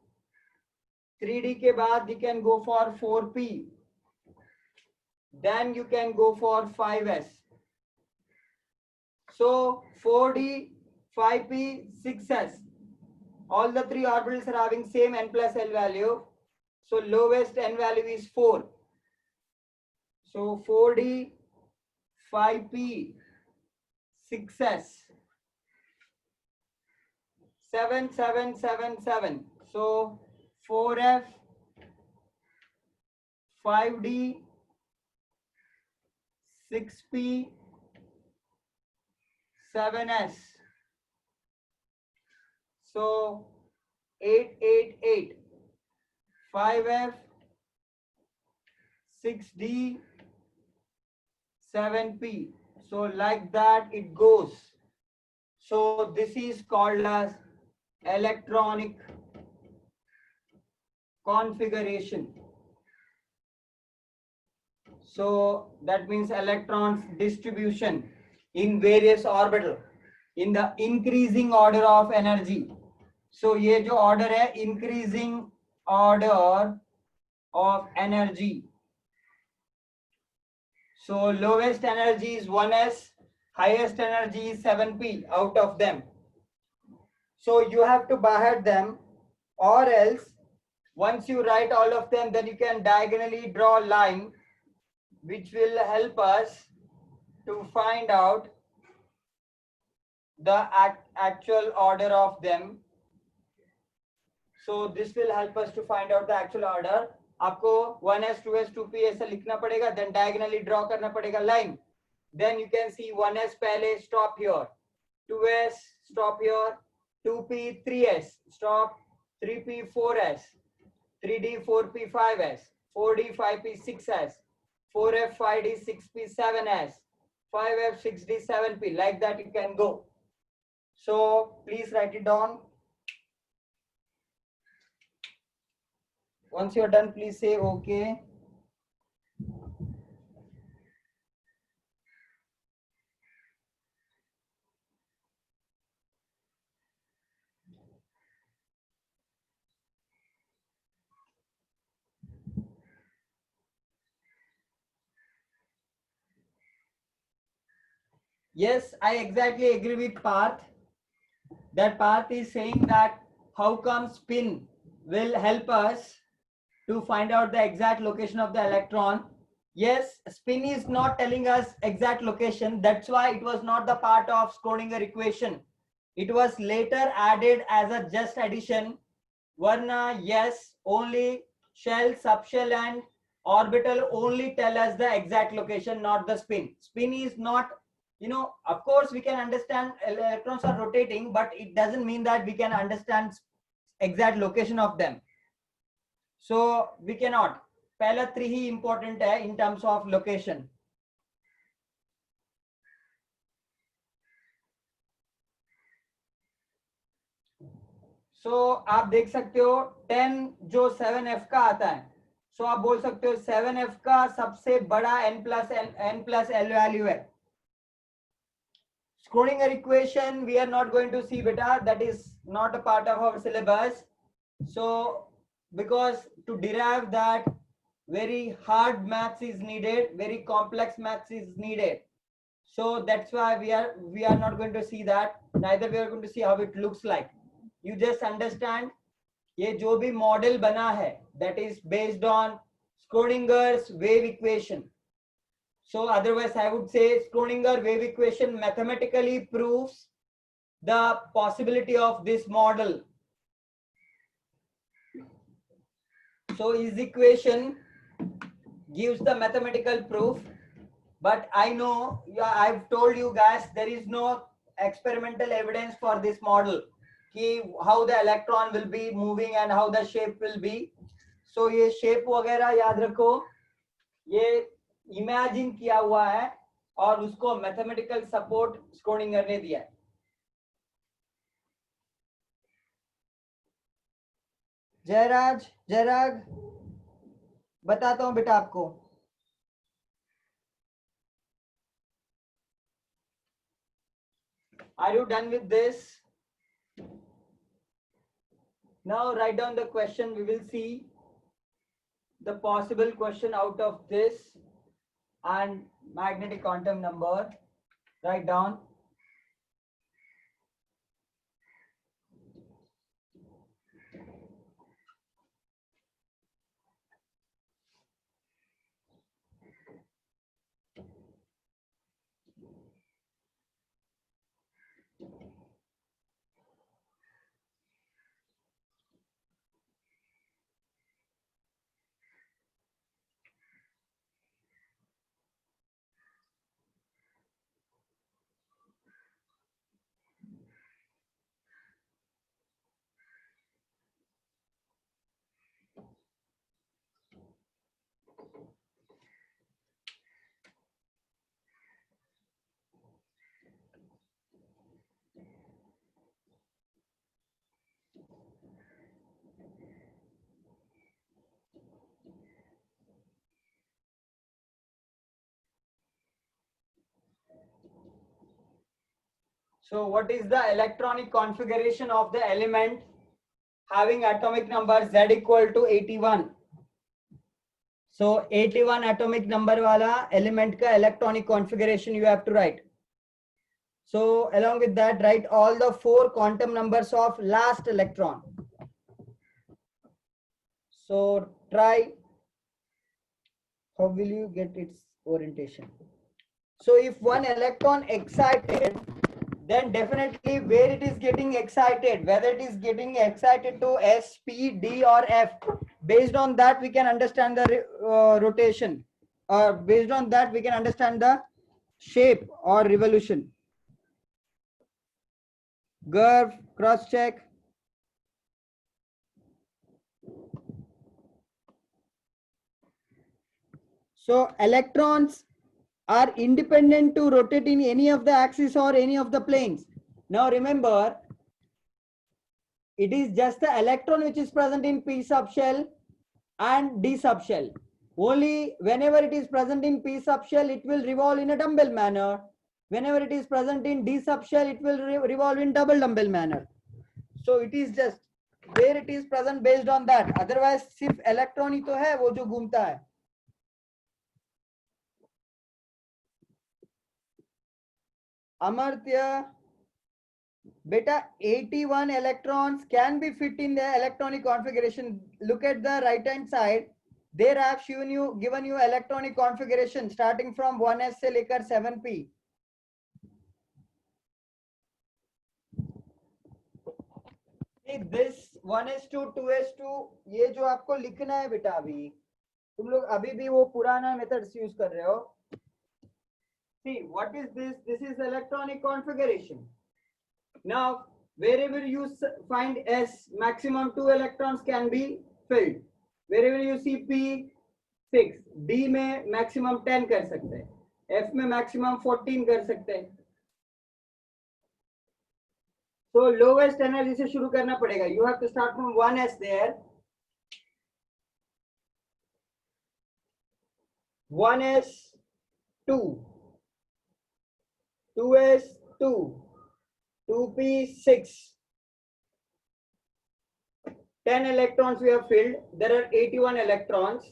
3d के बाद you can go for 4p. Then you can go for 5s. So 4d, 5p, 6s. All the three orbitals are having same n plus L value. So lowest n value is 4. So 4d, 5p, 6s, 7, 7, 7, 7. So 4f, 5d, 6p, 7s. So 8, 8, 8. 5f, 6d, 7p. So like that it goes. So this is called as electronic configuration. So that means electrons distribution in various orbital in the increasing order of energy. So ये जो order है increasing order of energy. So lowest energy is 1s, highest energy is 7p out of them. So you have to by-head them, or else once you write all of them, then you can diagonally draw a line which will help us to find out the actual order of them. So this will help us to find out the actual order. आपको 1s 2s 2p ऐसा लिखना पड़ेगा, then diagonally draw करना पड़ेगा line. Then you can see 1s पहले stop here, 2s stop here, 2p 3s stop, 3p 4s, 3d 4p 5s, 4d 5p 6s, 4f 5d 6p 7s, 5f 6d 7p, like that you can go. So please write it down. Once you're done, please say okay. Yes, I exactly agree with Parth. That Parth is saying that how come spin will help us to find out the exact location of the electron. Yes, spin is not telling us exact location. That's why it was not the part of Schrodinger equation. It was later added as a just addition. Varna, yes, only shell, subshell and orbital only tell us the exact location, not the spin. Spin is not, of course we can understand electrons are rotating, but it doesn't mean that we can understand exact location of them. So we cannot. पहला 3 ही important है in terms of location. So आप देख सकते हो 10 जो 7f का आता है, so आप बोल सकते हो 7f का सबसे बड़ा n plus l वैल्यू है. Schrodinger equation we are not going to see beta, that is not a part of our syllabus. So because to derive that very hard maths is needed, very complex maths is needed. So that's why we are not going to see that. Neither we are going to see how it looks like. You just understand ये जो भी model बना है that is based on Schrodinger's wave equation. So otherwise I would say Schrodinger wave equation mathematically proves the possibility of this model. So his equation gives the mathematical proof, but I know, I've told you guys there is no experimental evidence for this model, how the electron will be moving and how the shape will be. So ये shape वगैरह याद रखो, ये imagine किया हुआ है और उसको मैथमेटिकल सपोर्ट स्क्रोडिंगर ने दिया है. जयराग बताता हूं बेटा आपको. Are you done with this? Now write down the question. We will see the possible question out of this and magnetic quantum number. Write down. So what is the electronic configuration of the element having atomic number Z equal to 81? So 81 atomic number wala element ka electronic configuration you have to write. So along with that, write all the 4 quantum numbers of last electron. So try, how will you get its orientation? So if one electron excited, then definitely where it is getting excited, whether it is getting excited to S, P, D or F, based on that we can understand the rotation, or based on that we can understand the shape or revolution. Garv, cross check. So electrons are independent to rotate in any of the axis or any of the planes. Now remember, it is just the electron which is present in p subshell and d subshell. Only whenever it is present in p subshell, it will revolve in a dumbbell manner. Whenever it is present in d subshell, it will revolve in double dumbbell manner. So it is just where it is present based on that. Otherwise सिर्फ electron ही तो है वो जो घूमता है. Amartya, beta 81 electrons can be fit in the electronic configuration. Look at the right hand side. There I have given you electronic configuration starting from 1s से लेकर 7p. This 1s2 2s2 ये जो आपको लिखना है बेटा, अभी तुम लोग अभी भी वो पुराना मेथड्स यूज कर रहे हो. See, what is this? This is electronic configuration. Now, wherever you find S, maximum 2 electrons can be filled. Wherever you see P, 6. D में maximum 10 कर सकते हैं. F में maximum 14 कर सकते हैं. So lowest energy से शुरू करना पड़ेगा. You have to start from 1s there. 1s2. 2s2. 2p6. 10 electrons we have filled. There are 81 electrons.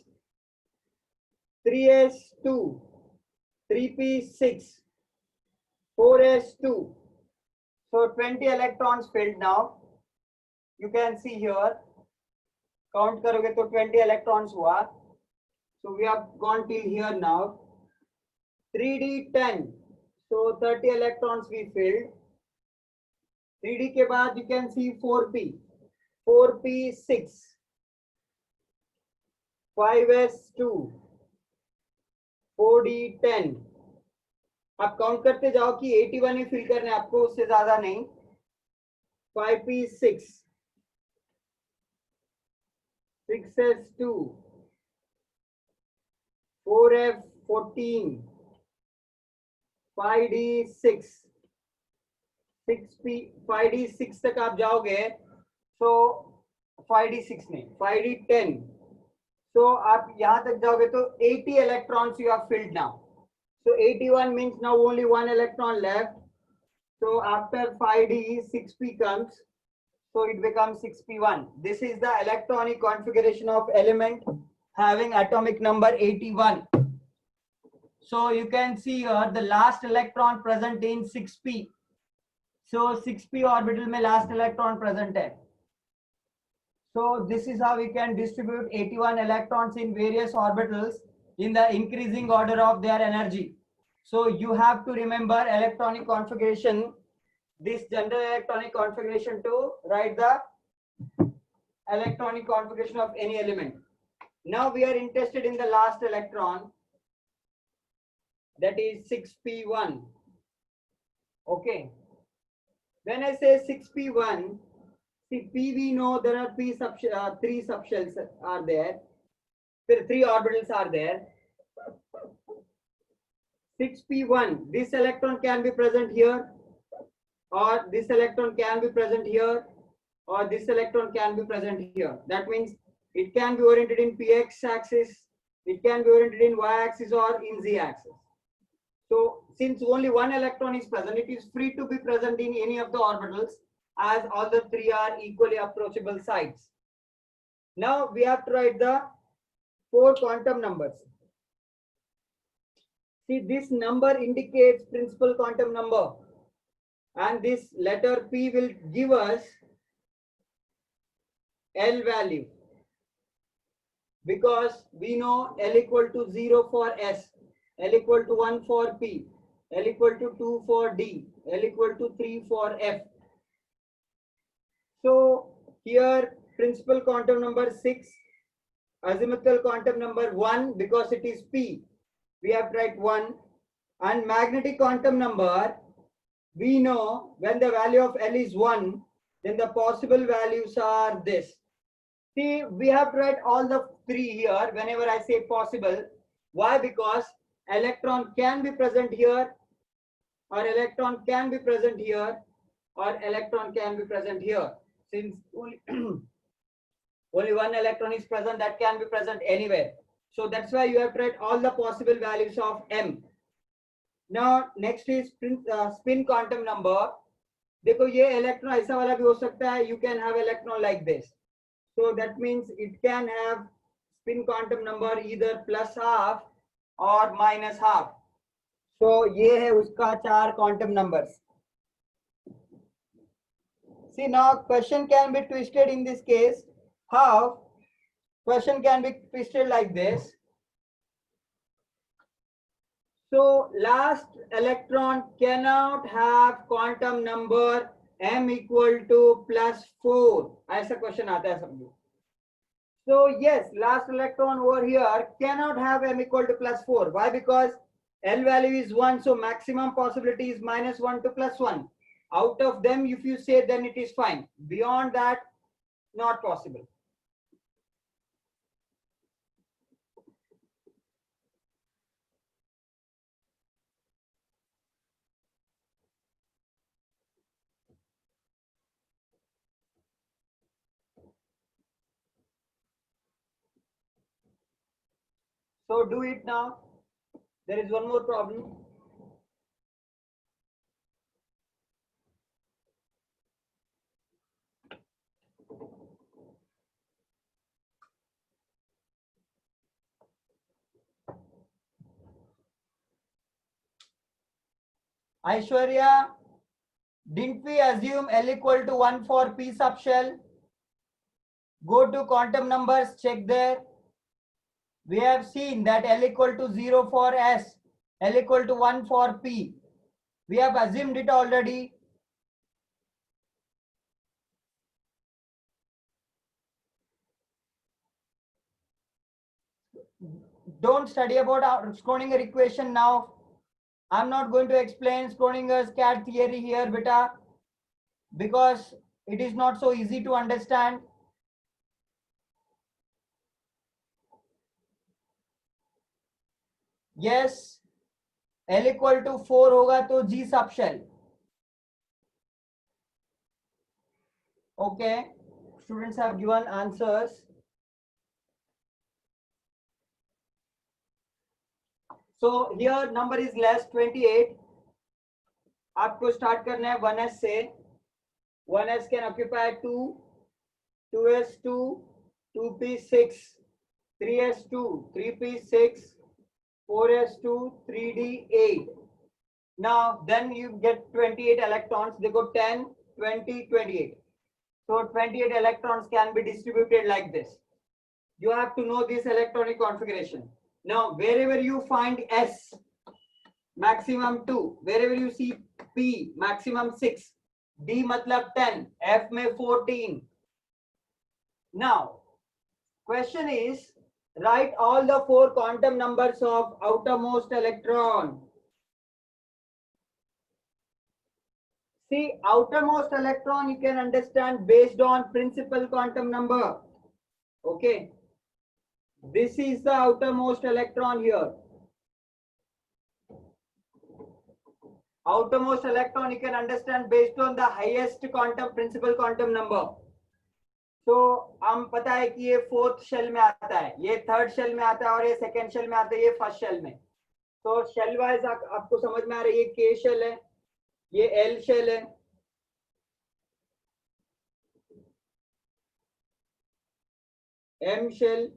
3s2. 3p6. 4s2. So 20 electrons filled now. You can see here. Count करोगे तो 20 electrons हुआ. So we have gone till here now. 3d10. So 30 electrons we filled. 3d के बाद you can see 4p. 4p6. 5s2. 4d10. आप count करते जाओ कि 81 ही fill करने आपको, उससे ज्यादा नहीं. 5p6. 6s2. 4f14. 5d6. 5d6 तक आप जाओगे तो 5d6 नहीं 5d10. So आप यहां तक जाओगे तो 80 electrons you have filled now. So 81 means now only 1 electron left. So after 5d 6p comes, so it becomes 6p1. This is the electronic configuration of element having atomic number 81. So you can see here the last electron present in 6p. So 6p orbital में last electron present है. So this is how we can distribute 81 electrons in various orbitals in the increasing order of their energy. So you have to remember electronic configuration, this general electronic configuration, to write the electronic configuration of any element. Now we are interested in the last electron, that is 6p1. Okay. When I say 6p1, see p we know there are three subshells are there. Three orbitals are there. 6p1, this electron can be present here, or this electron can be present here, or this electron can be present here. That means it can be oriented in px axis, it can be oriented in y axis or in z axis. So since only one electron is present, it is free to be present in any of the orbitals as all the three are equally approachable sites. Now we have to write the 4 quantum numbers. See, this number indicates principal quantum number, and this letter P will give us L value, because we know L equal to 0 for S, L equal to 1 for P, L equal to 2 for D, L equal to 3 for F. So here principal quantum number 6, azimuthal quantum number 1, because it is P, we have to write 1, and magnetic quantum number, we know when the value of L is 1, then the possible values are this. See, we have to write all the 3 here whenever I say possible. Why? Because electron can be present here, or electron can be present here, or electron can be present here. Since only, only one electron is present, that can be present anywhere. So that's why you have to write all the possible values of M. Now next is spin quantum number. देखो ये electron ऐसा वाला भी हो सकता है. You can have electron like this. So that means it can have spin quantum number either plus half or minus half. So ये है उसका 4 quantum numbers. See, now question can be twisted in this case. How? Question can be twisted like this. So last electron cannot have quantum number m equal to +4. ऐसा question आता है समझो. So yes, last electron over here cannot have m equal to +4. Why? Because L value is 1, so maximum possibility is -1 to +1. Out of them, if you say, then it is fine. Beyond that, not possible. So do it now. There is one more problem. Aishwarya, didn't we assume L equal to 1 for P subshell? Go to quantum numbers, check there. We have seen that L equal to 0 for S, L equal to 1 for P. We have assumed it already. Don't study about our Schrodinger equation now. I'm not going to explain Schrodinger's cat theory here, beta, because it is not so easy to understand. Yes, L equal to 4 होगा तो G subshell. Okay, students have given answers. So here number is less 28. आपको start करना है 1s से. 1s can occupy 2, 2s2, 2p6, 3s2, 3p6, 4s2, 3d8. Now then you get 28 electrons. They go 10, 20, 28. So 28 electrons can be distributed like this. You have to know this electronic configuration. Now wherever you find S, maximum 2. Wherever you see P, maximum 6. D matlab 10. F में 14. Now question is, write all the 4 quantum numbers of outermost electron. See, outermost electron you can understand based on principal quantum number. Okay. This is the outermost electron here. Outermost electron you can understand based on the highest quantum principal quantum number. So हम पता है कि ये 4th shell में आता है, ये 3rd shell में आता है और ये 2nd शेल में आता है, ये 1st शेल में. तो शेल वाइज आपको समझ में आ रहा है, ये के शेल है, ये एल शेल है, M shell,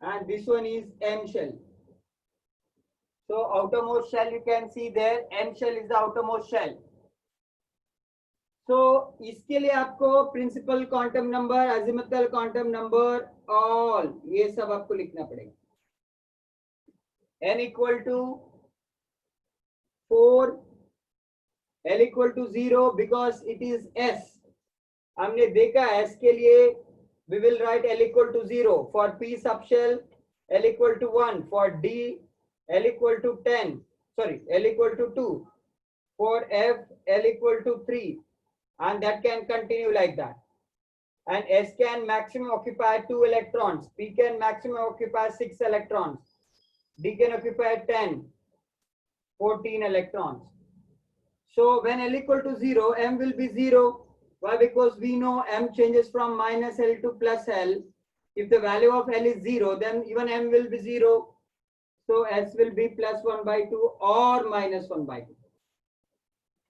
and this one is M shell. So outermost shell you can see there, M shell is the outermost shell. So इसके लिए आपको principal quantum number, azimuthal quantum number, all ये सब आपको लिखना पड़ेगा. n equal to 4, l equal to 0 because it is s. हमने देखा s के लिए we will write l equal to 0 for p subshell, l equal to 1 for d, l equal to 10, sorry, l equal to 2 for f, l equal to 3, and that can continue like that. And s can maximum occupy 2 electrons, p can maximum occupy 6 electrons, d can occupy 10, 14 electrons. So when l equal to 0, m will be 0. Why? Because we know m changes from minus L to plus L. If the value of L is 0, then even m will be 0. So S will be plus 1 by 2 or minus 1 by 2.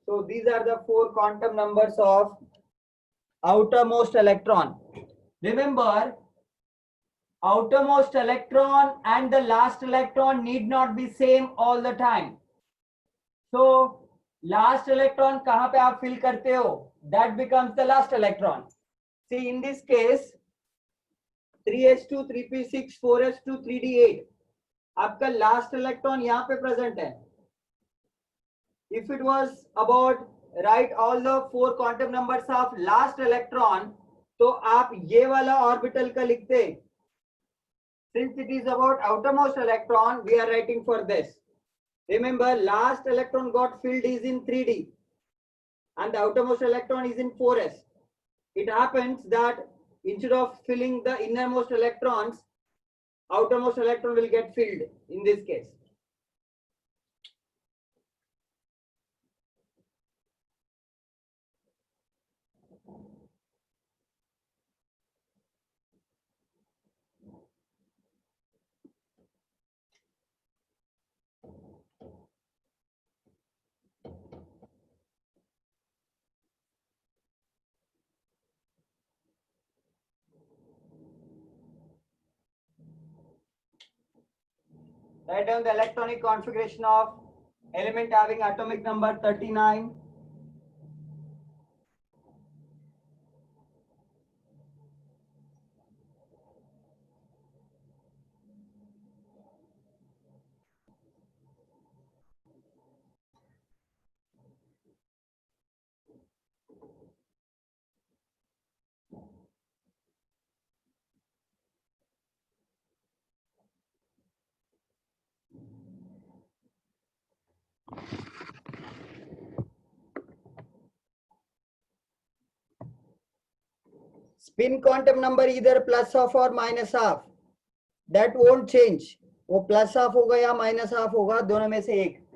So these are the 4 quantum numbers of outermost electron. Remember, outermost electron and the last electron need not be same all the time. So last electron कहाँ पे आप fill करते हो? That becomes the last electron. See, in this case 3s2 3p6 4s2 3d8 आपका last electron यहाँ पे present है. If it was about write all the 4 quantum numbers of last electron, तो आप ये वाला orbital का लिखते. Since it is about outermost electron, we are writing for this. Remember, last electron got filled is in 3d and the outermost electron is in 4s. It happens that instead of filling the innermost electrons, outermost electron will get filled in this case. Write down the electronic configuration of element having atomic number 39. Spin quantum number either plus half or minus half. That won't change. वो plus half होगा या minus half होगा, दोनों में से एक.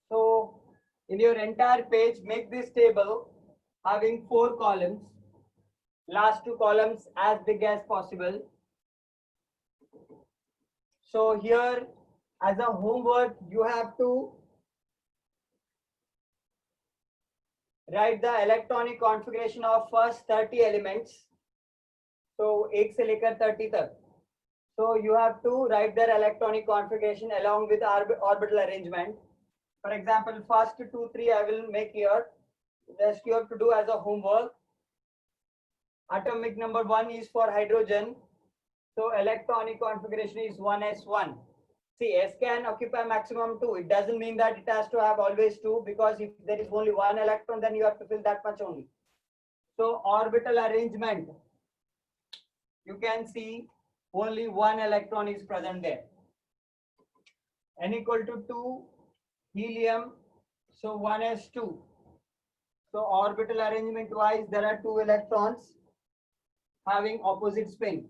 So in your entire page, make this table having 4 columns. Last 2 columns as big as possible. So here, as a homework, you have to write the electronic configuration of first 30 elements. So 1 से लेकर 30 तक. So you have to write their electronic configuration along with orbital arrangement. For example, first 2, 3 I will make here. Rest you have to do as a homework. Atomic number 1 is for hydrogen. So electronic configuration is 1s1. See, S can occupy maximum 2. It doesn't mean that it has to have always 2, because if there is only 1 electron, then you have to fill that much only. So orbital arrangement, you can see only 1 electron is present there. N equal to 2, helium, so 1s2. So orbital arrangement wise, there are 2 electrons having opposite spin.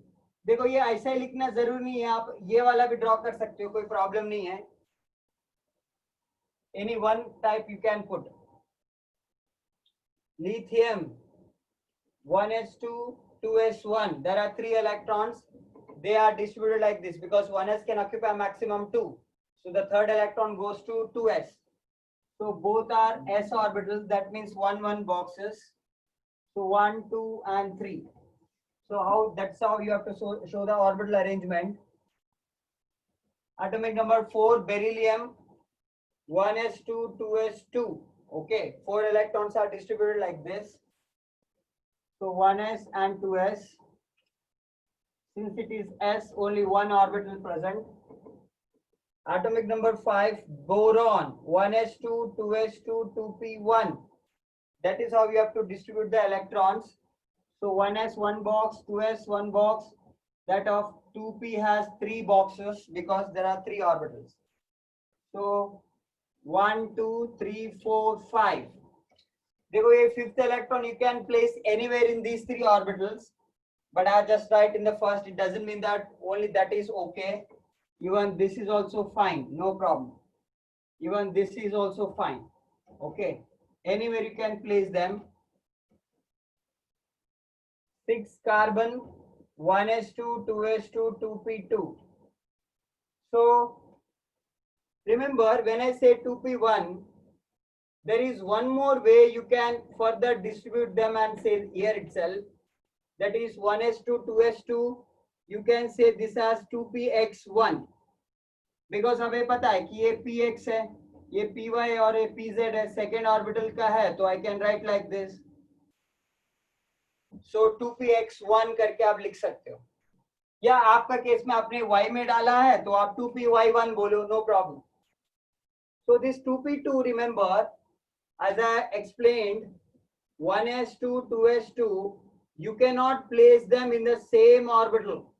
देखो ये ऐसा ही लिखना जरूरी नहीं है, आप ये वाला भी ड्रॉ कर सकते हो, कोई प्रॉब्लम नहीं है. Any one type you can put. Lithium 1s2 2s1, there are 3 electrons. They are distributed like this because 1s can occupy maximum 2, so the third electron goes to 2s. So both are s orbitals, that means 1 1 boxes. So 1 2 and 3. So that's how you have to show the orbital arrangement. Atomic number 4, beryllium 1s2 2s2. Okay, 4 electrons are distributed like this. So 1s and 2s. Since it is s, only 1 orbital present. Atomic number 5, boron 1s2 2s2 2p1. That is how you have to distribute the electrons. So 1s 1 box, 2s 1 box. That of 2p has 3 boxes because there are 3 orbitals. So 1 2 3 4 5. देखो ये fifth electron you can place anywhere in these 3 orbitals, but I just write in the first. It doesn't mean that only that is okay. Even this is also fine, no problem. Even this is also fine. Okay, anywhere you can place them. 6 carbon 1s2 2s2 2p2. So remember, when I say 2p1, there is one more way you can further distribute them and say here itself, that is 1s2 2s2. You can say this as 2px1, because हमें पता है कि ये px है, ये py और ये pz है, सेकेंड ऑर्बिटल का है, तो I can write like this. So 2px1 करके आप लिख सकते हो, या आपका केस में आपने y में डाला है तो आप 2py1 बोलो, no problem. So this 2p2, remember, as I explained, 1s2 2s2, you cannot place them in the same orbital.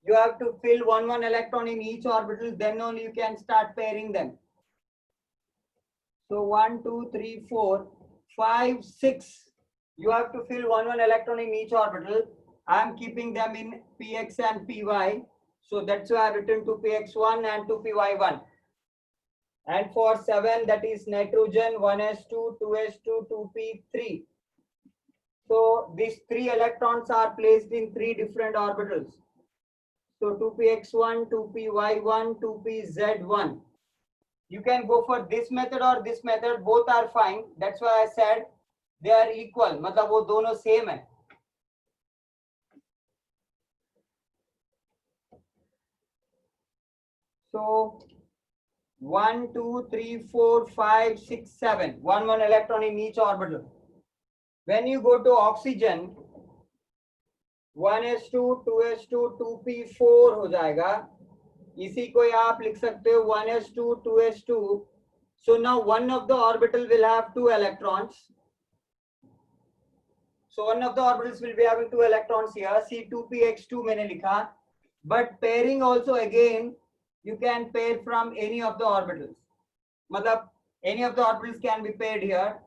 You have to fill 1 1 electron in each orbital, then only you can start pairing them. So 1 2 3 4 5 6, you have to fill 1 1 electron in each orbital. I am keeping them in px and py, so that's why I have written 2px1 and 2py1. And for 7, that is nitrogen 1s2 2s2 2p3. So these 3 electrons are placed in 3 different orbitals. So 2px1 2py1 2pz1. You can go for this method or this method, both are fine. That's why I said they are equal, मतलब वो दोनों same है. So 1 2 3 4 5 6 7, 1 1 electron in each orbital. When you go to oxygen, 1s2 2s2 2p4 हो जाएगा. इसी को आप लिख सकते हो 1s2 2s2. So now one of the orbital will have 2 electrons. So one of the orbitals will be having 2 electrons here. C2px2 मैंने लिखा. But pairing also, again, you can pair from any of the orbitals. मतलब any of the orbitals can be paired here.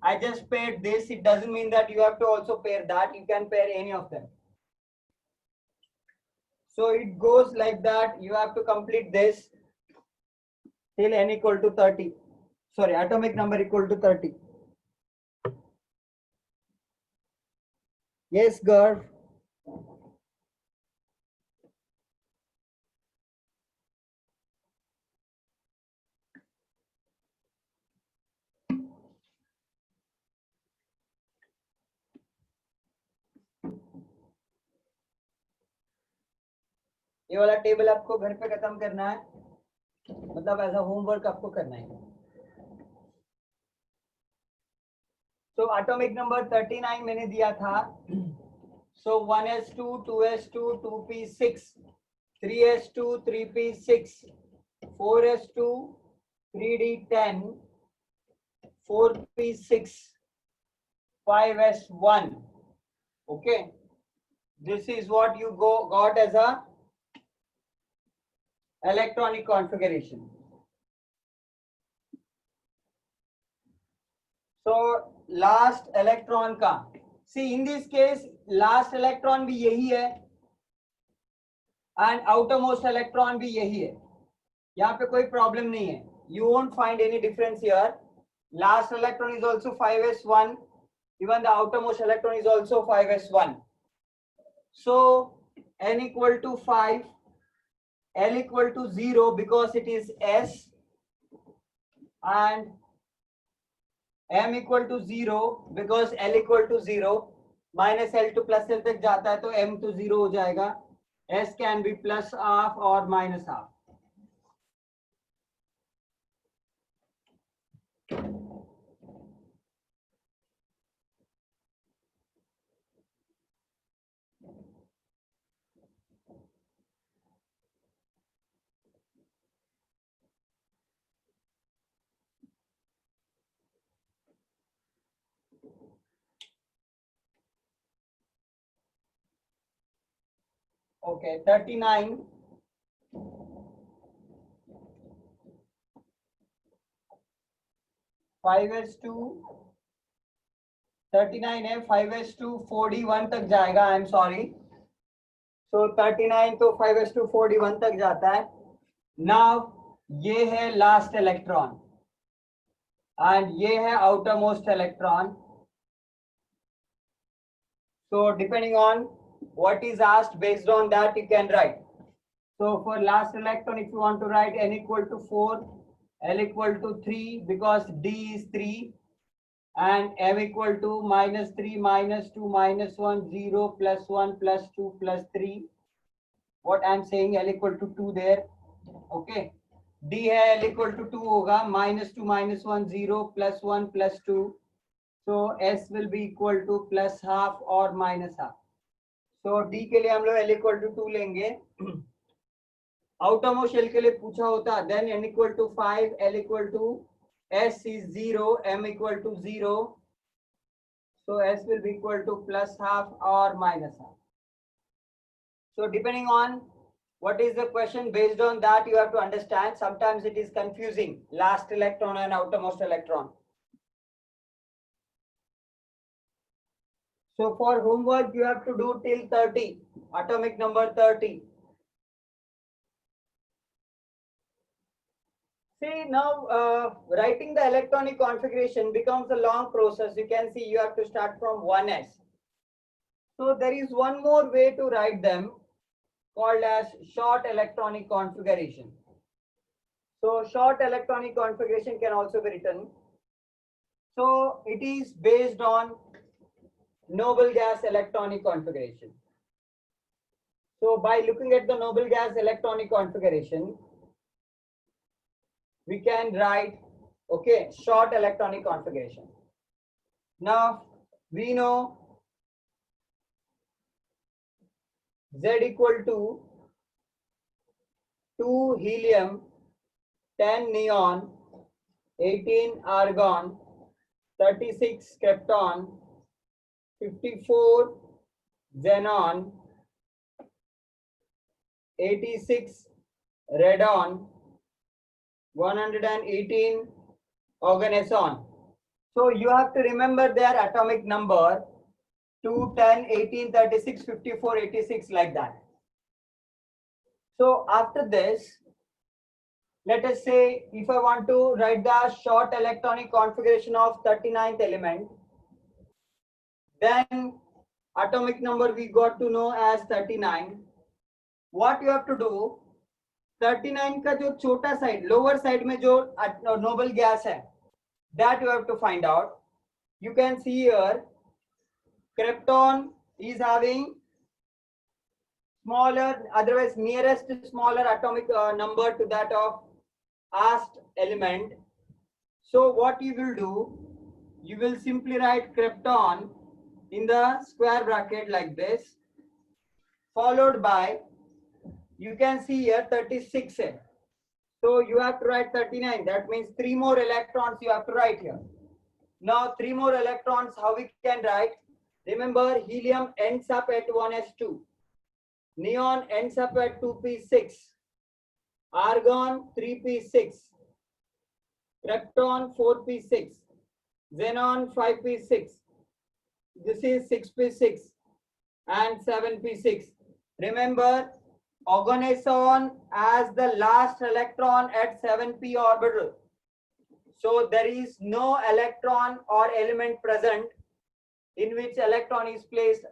I just paired this. It doesn't mean that you have to also pair that. You can pair any of them. So it goes like that. You have to complete this till n equal to 30. Sorry, atomic number equal to 30. Yes, Garv. ये वाला table आपको घर पे खत्म करना है, मतलब ऐसा होमवर्क आपको करना है. So atomic number 39 मैंने दिया था. So 1s2 2s2 2p6. 3s2 3p6 4s2 3d10 4p6 5s1. Okay, this is what you got as a electronic configuration. So last electron का, see in this case last electron भी यही है and outermost electron भी यही है. यहाँ पे कोई problem नहीं है. You won't find any difference here. Last electron is also 5s1. Even the outermost electron is also 5s1. So n equal to 5, L equal to 0 because it is S, and M equal to 0 because L equal to 0. Minus L to plus L तक जाता है तो M to 0 हो जाएगा. S can be plus half or minus half. Okay, 39. Five S two 39 है, 5s2 41 तक जाएगा. I am sorry. सो 39 तो 5s2 41 तक जाता है. नाउ ये है लास्ट इलेक्ट्रॉन एंड ये है outer most electron. So depending on what is asked, based on that you can write. So for last electron, if you want to write n equal to 4, L equal to 3 because D is 3, and M equal to -3 -2 -1 0 +1 +2 +3. what I'm saying, L equal to 2 there. Okay, D है L equal to 2 होगा, -2 -1 0 +1 +2. So S will be equal to +half or -half. तो D के लिए हम लोग L equal to 2 लेंगे. Outermost shell के लिए पूछा होता, then n equal to 5, L equal to S is 0, M equal to 0. So S will be equal to +half or -half. So depending on what is the question, based on that you have to understand. Sometimes it is confusing, last electron and outermost electron. So for homework you have to do till 30, atomic number 30. See now writing the electronic configuration becomes a long process. You can see you have to start from 1s. So there is one more way to write them called as short electronic configuration. So short electronic configuration can also be written. So it is based on noble gas electronic configuration. So by looking at the noble gas electronic configuration, we can write, okay, short electronic configuration. Now we know Z equal to 2 helium, 10 neon, 18 argon, 36 krypton, 54 xenon, 86 radon, 118 oganesson. So you have to remember their atomic number: 2, 10, 18, 36, 54, 86, like that. So after this, let us say if I want to write the short electronic configuration of 39th element, then atomic number we got to know as 39. What you have to do, 39 का जो छोटा side, lower side में जो noble gas है, that you have to find out. You can see here krypton is having smaller, otherwise nearest smaller atomic number to that of asked element. So what you will do, you will simply write krypton in the square bracket like this, followed by you can see here 36 hai. So you have to write 39. That means 3 more electrons you have to write here. Now 3 more electrons, how we can write? Remember, helium ends up at 1s2. Neon ends up at 2p6. Argon 3p6. Krypton 4p6. Xenon 5p6. This is 6p6 and 7p6. Remember, oganesson as the last electron at 7p orbital. So there is no electron or element present in which electron is placed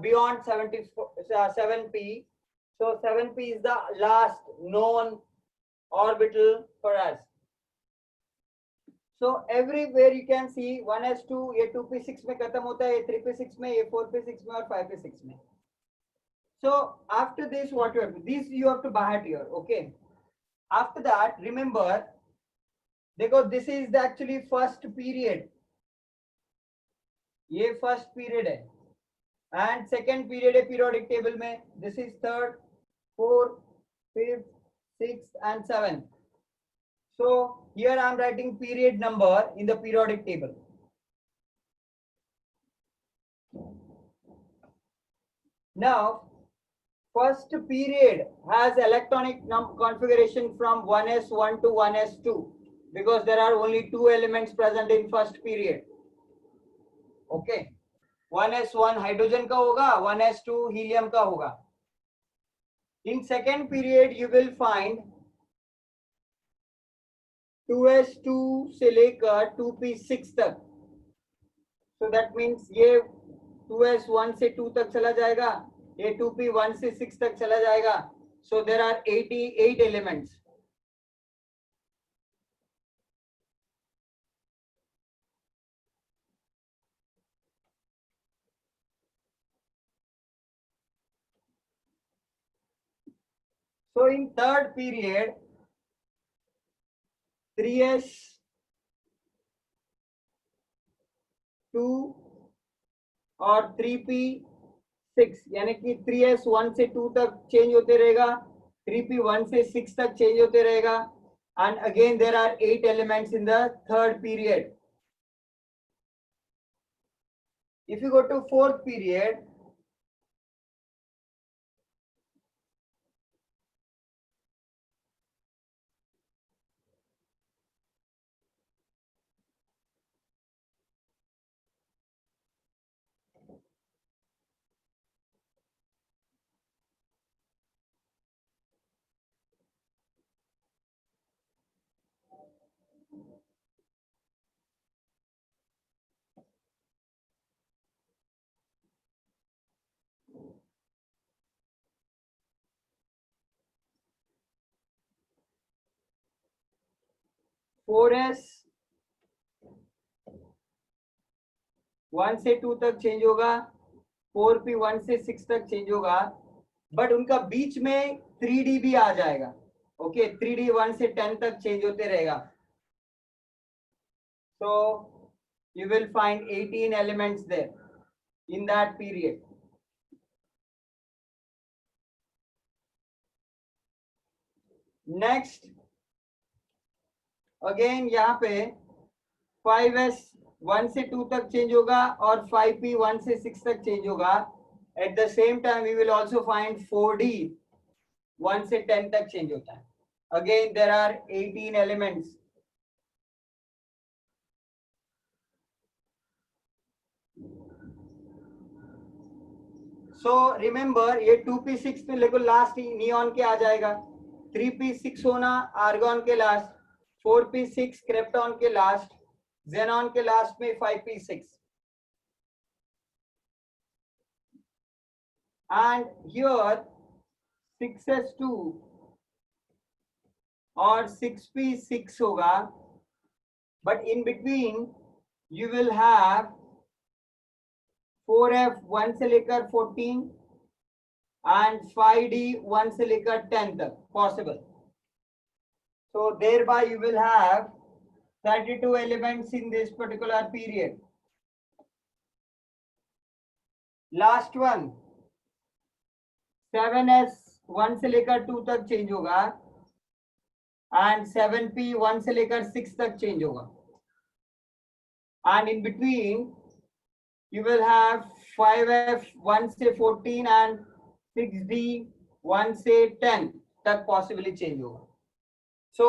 beyond 7p. So 7p is the last known orbital for us. So everywhere you can see 1s2, ये 2p6 में खत्म होता है, ये 3p6 में, ये 4p6 में और 5p6 में. So after this, what you have to, this you have to by heart here, okay? After that, remember, देखो, this is the actually first period. ये first period है, and second period है periodic table में. This is third, fourth, fifth, sixth, and seventh. So here I am writing period number in the periodic table. Now, first period has electronic configuration from 1s1 to 1s2 because there are only 2 elements present in first period. Okay, 1s1 hydrogen का होगा, 1s2 helium का होगा. In second period you will find 2s2 से लेकर 2p6 तक. So that means ये 2s1 से 2 तक चला जाएगा, ये 2p1 से 6 तक चला जाएगा. So there are 88 elements. So in third period 3s2 और 3p6 यानी कि 3s1 से 2 तक चेंज होते रहेगा, 3p1 से 6 तक चेंज होते रहेगा, and again there are 8 elements in the third period. If you go to fourth period, four S 1 से 2 तक चेंज होगा, 4p 1 से 6 तक चेंज होगा, बट उनका बीच में 3d भी आ जाएगा. ओके, 3d 1 से 10 तक चेंज होते रहेगा. So you will find 18 elements there in that period. Next, again यहाँ पे 5s 1 से 2 तक चेंज होगा और 5p 1 से 6 तक चेंज होगा. At the same time we will also find 4d 1 से 10 तक चेंज होता है. Again there are 18 elements. So remember, ये 2p6 पे लेको लास्ट नियॉन के आ जाएगा, 3p6 होना आर्गन के लास्ट, 4p6 क्रिप्टॉन के लास्ट, xenon के लास्ट में 5p6. And here 6s2 और 6p6 होगा, but in between you will have 4f 1 से लेकर 14 and 5d 1 से लेकर 10 तक possible. So thereby you will have 32 elements in this particular period. Last one, 7s 1 से लेकर 2 तक चेंज होगा एंड 7p 1 से लेकर 6 तक चेंज होगा and in between you will have 5f 1 से 14 and 6d 1 से 10 तक possibly change होगा. So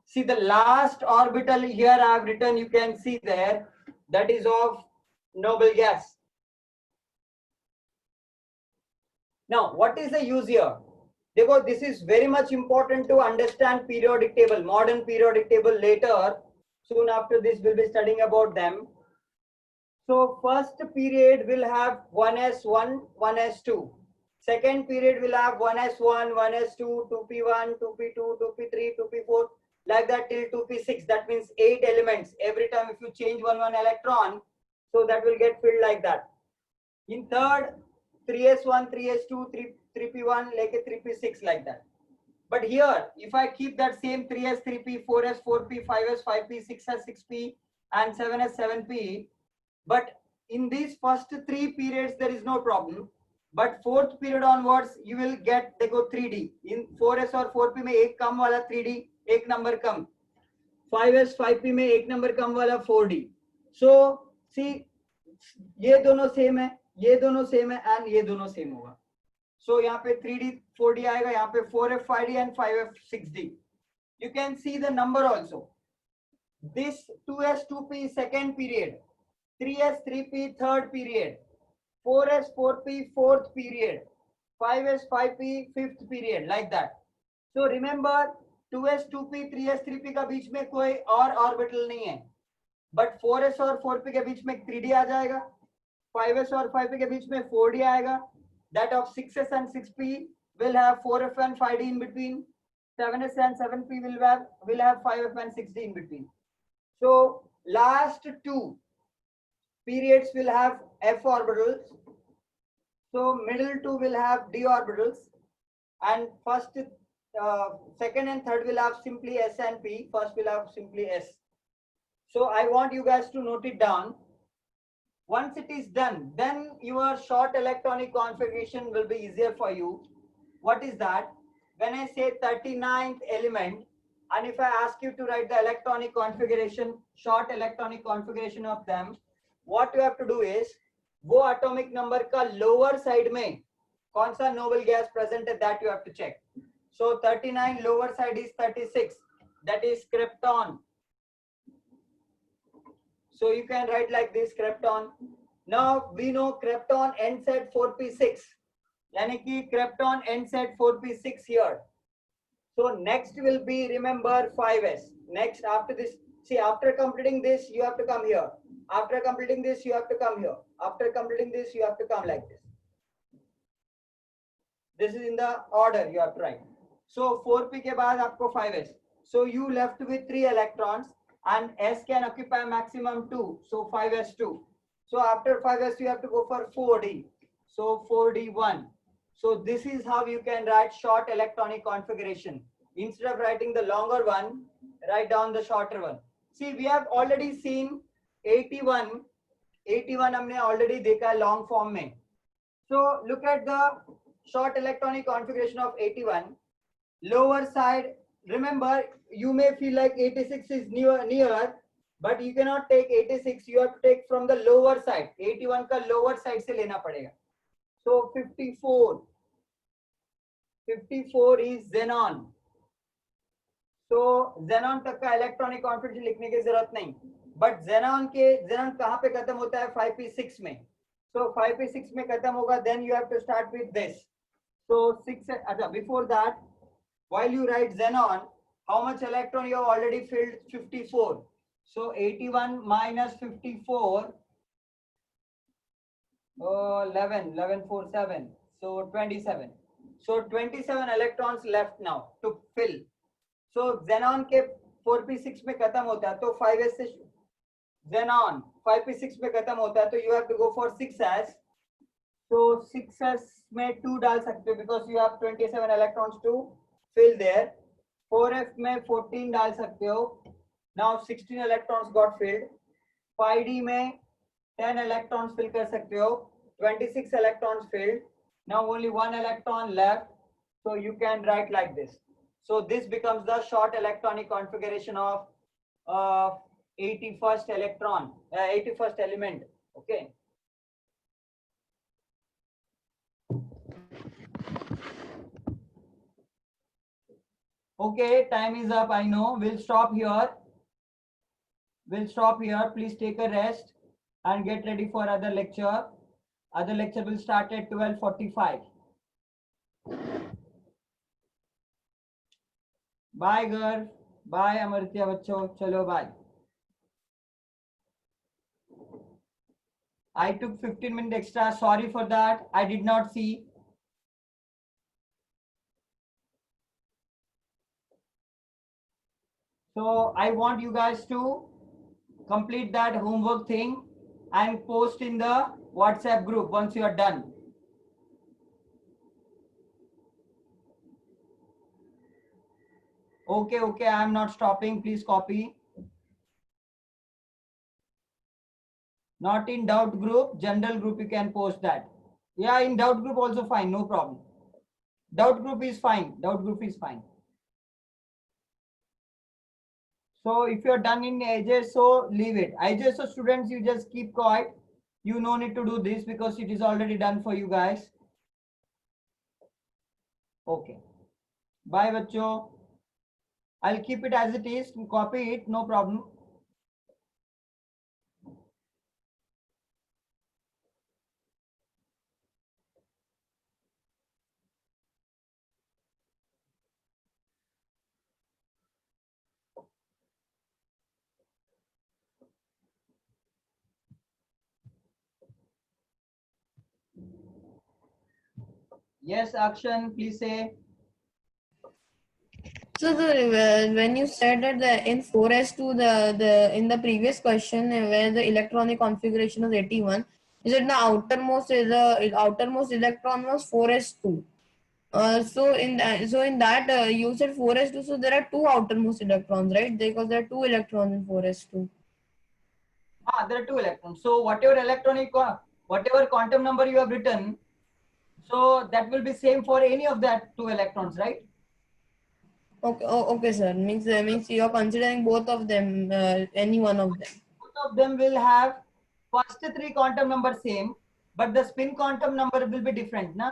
see the last orbital here I have written, you can see there, that is of noble gas. Now what is the use here? देखो, this is very much important to understand periodic table, modern periodic table. Later soon after this we'll be studying about them. So first period will have 1s1, 1s2. Second period will have 1s1, 1s2, 2p1, 2p2, 2p3, 2p4, like that till 2p6. That means 8 elements. Every time if you change one electron, so that will get filled like that. In third, 3s1, 3s2, 3p1, like a 3p6, like that. But here, if I keep that same 3s, 3p, 4s, 4p, 5s, 5p, 6s, 6p, and 7s, 7p, but in these first 3 periods there is no problem, but fourth period onwards you will get, they go 3d. In 4s or 4p में एक कम वाला 3d, एक number कम. 5s 5p में एक number कम वाला 4d. So see, ये दोनों same है, ये दोनों सेम है एंड ये दोनों सेम होगा. So यहाँ पे 3d 4d आएगा, यहाँ पे 4f 5d and 5f 6d. You can see the number also. This 2s 2p second period, 3s 3p third period, 4s 4p fourth period, 5s 5p fifth period, like that. So remember 2s 2p 3s 3p का बीच में कोई और orbital नहीं है, but 4s और 4p के बीच में 3d आ जाएगा, 5s और 5p के बीच में 4d आएगा. That of 6s and 6p will have 4f and 5d in between. 7s and 7p will have 5f and 6d in between. So last 2 periods will have f orbitals. So middle 2 will have d orbitals, and first, second and third will have simply s and p. First will have simply s. So I want you guys to note it down. Once it is done, then your short electronic configuration will be easier for you. What is that? When I say 39th element, and if I ask you to write the electronic configuration, short electronic configuration of them, what you have to do is, वो atomic number का lower side में कौन सा noble gas present है, that you have to check. So 39 lower side is 36, that is krypton. So you can write like this, krypton. Now we know krypton ends at 4p6, यानी कि krypton ends at 4p6 here. So next will be, remember, 5s. Next after this, see, after completing this you have to come here. After completing this you have to come here. After completing this you have to come like this. This is in the order you have to write. So 4p के बाद आपको 5s. So you left with 3 electrons and s can occupy maximum 2. So 5s2. So after 5s you have to go for 4d. So 4d1. So this is how you can write short electronic configuration. Instead of writing the longer one, write down the shorter one. See, we have already seen 81 हमने already देखा long form में. So look at the short electronic configuration of 81. Lower side, remember, you may feel like 86 is near, but you cannot take 86. You have to take from the lower side. 81 का lower side से लेना पड़ेगा. So 54 is xenon. So xenon तक का electronic configuration लिखने की जरूरत नहीं. But xenon कहाँ पे खत्म होता है? 5p6 में. So 5p6 में खत्म होगा. Then you have to start with this. So 6. Before that, while you write xenon, how much electron you have already filled? 54. So 81 minus 54. 11 4 7. So 27. So 27 electrons left now to fill. So xenon के 4p6 में खत्म होता है, तो 5s से xenon 5p6 में खत्म होता है, तो you have to go for 6s. So 6s में 2 डाल सकते हो because you have 27 electrons to fill there. 4f में 14 डाल सकते हो. Now 16 electrons got filled. 5d में 10 electrons fill कर सकते हो. 26 electrons filled. Now only 1 electron left. So you can write like this. So this becomes the short electronic configuration of 81st electron, 81st element. Okay. Okay, time is up. I know. We'll stop here. We'll stop here. Please take a rest and get ready for other lecture. Other lecture will start at 12:45. Bye, girl. Bye, Amartya बच्चों. चलो, bye. I took 15 minutes extra. Sorry for that. I did not see. So I want you guys to complete that homework thing and post in the WhatsApp group once you are done. Okay, okay, I am not stopping. Please copy. Not in doubt group, general group you can post that. Yeah, in doubt group also fine, no problem. Doubt group is fine. Doubt group is fine. So if you're done in IJSO, leave it. IJSO students, you just keep quiet. You no need to do this because it is already done for you guys. Okay. Bye, bachcho. I'll keep it as it is. Copy it, no problem. Yes, Akshan, please say. So when you said that in 4s2 in the previous question where the electronic configuration was 81, you said the outermost electron was 4s2. So in that you said 4s2, so there are two outermost electrons, right? Because there are two electrons in 4s2. There are two electrons. So whatever quantum number you have written, so that will be same for any of that two electrons, right? Okay, okay, sir. Means you are considering both of them, any one of them. Both of them will have first three quantum number same, but the spin quantum number will be different, na?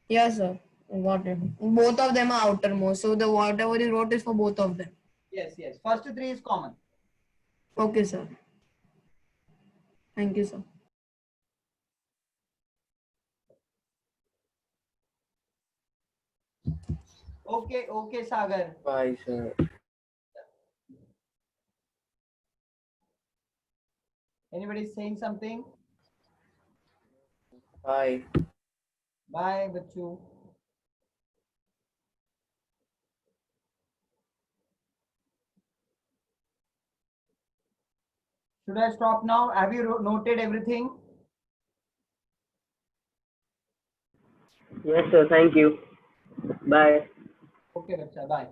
Yes, sir. Got it. Both of them are outermost, so the whatever you wrote is for both of them. Yes, yes. First three is common. Okay, sir. Thank you, sir. Okay, okay, Sagar. Bye, sir. Anybody saying something? Bye. Bye, Bachu. Should I stop now? Have you noted everything? Yes, sir. Thank you. Bye. Okay, Bacha. Bye.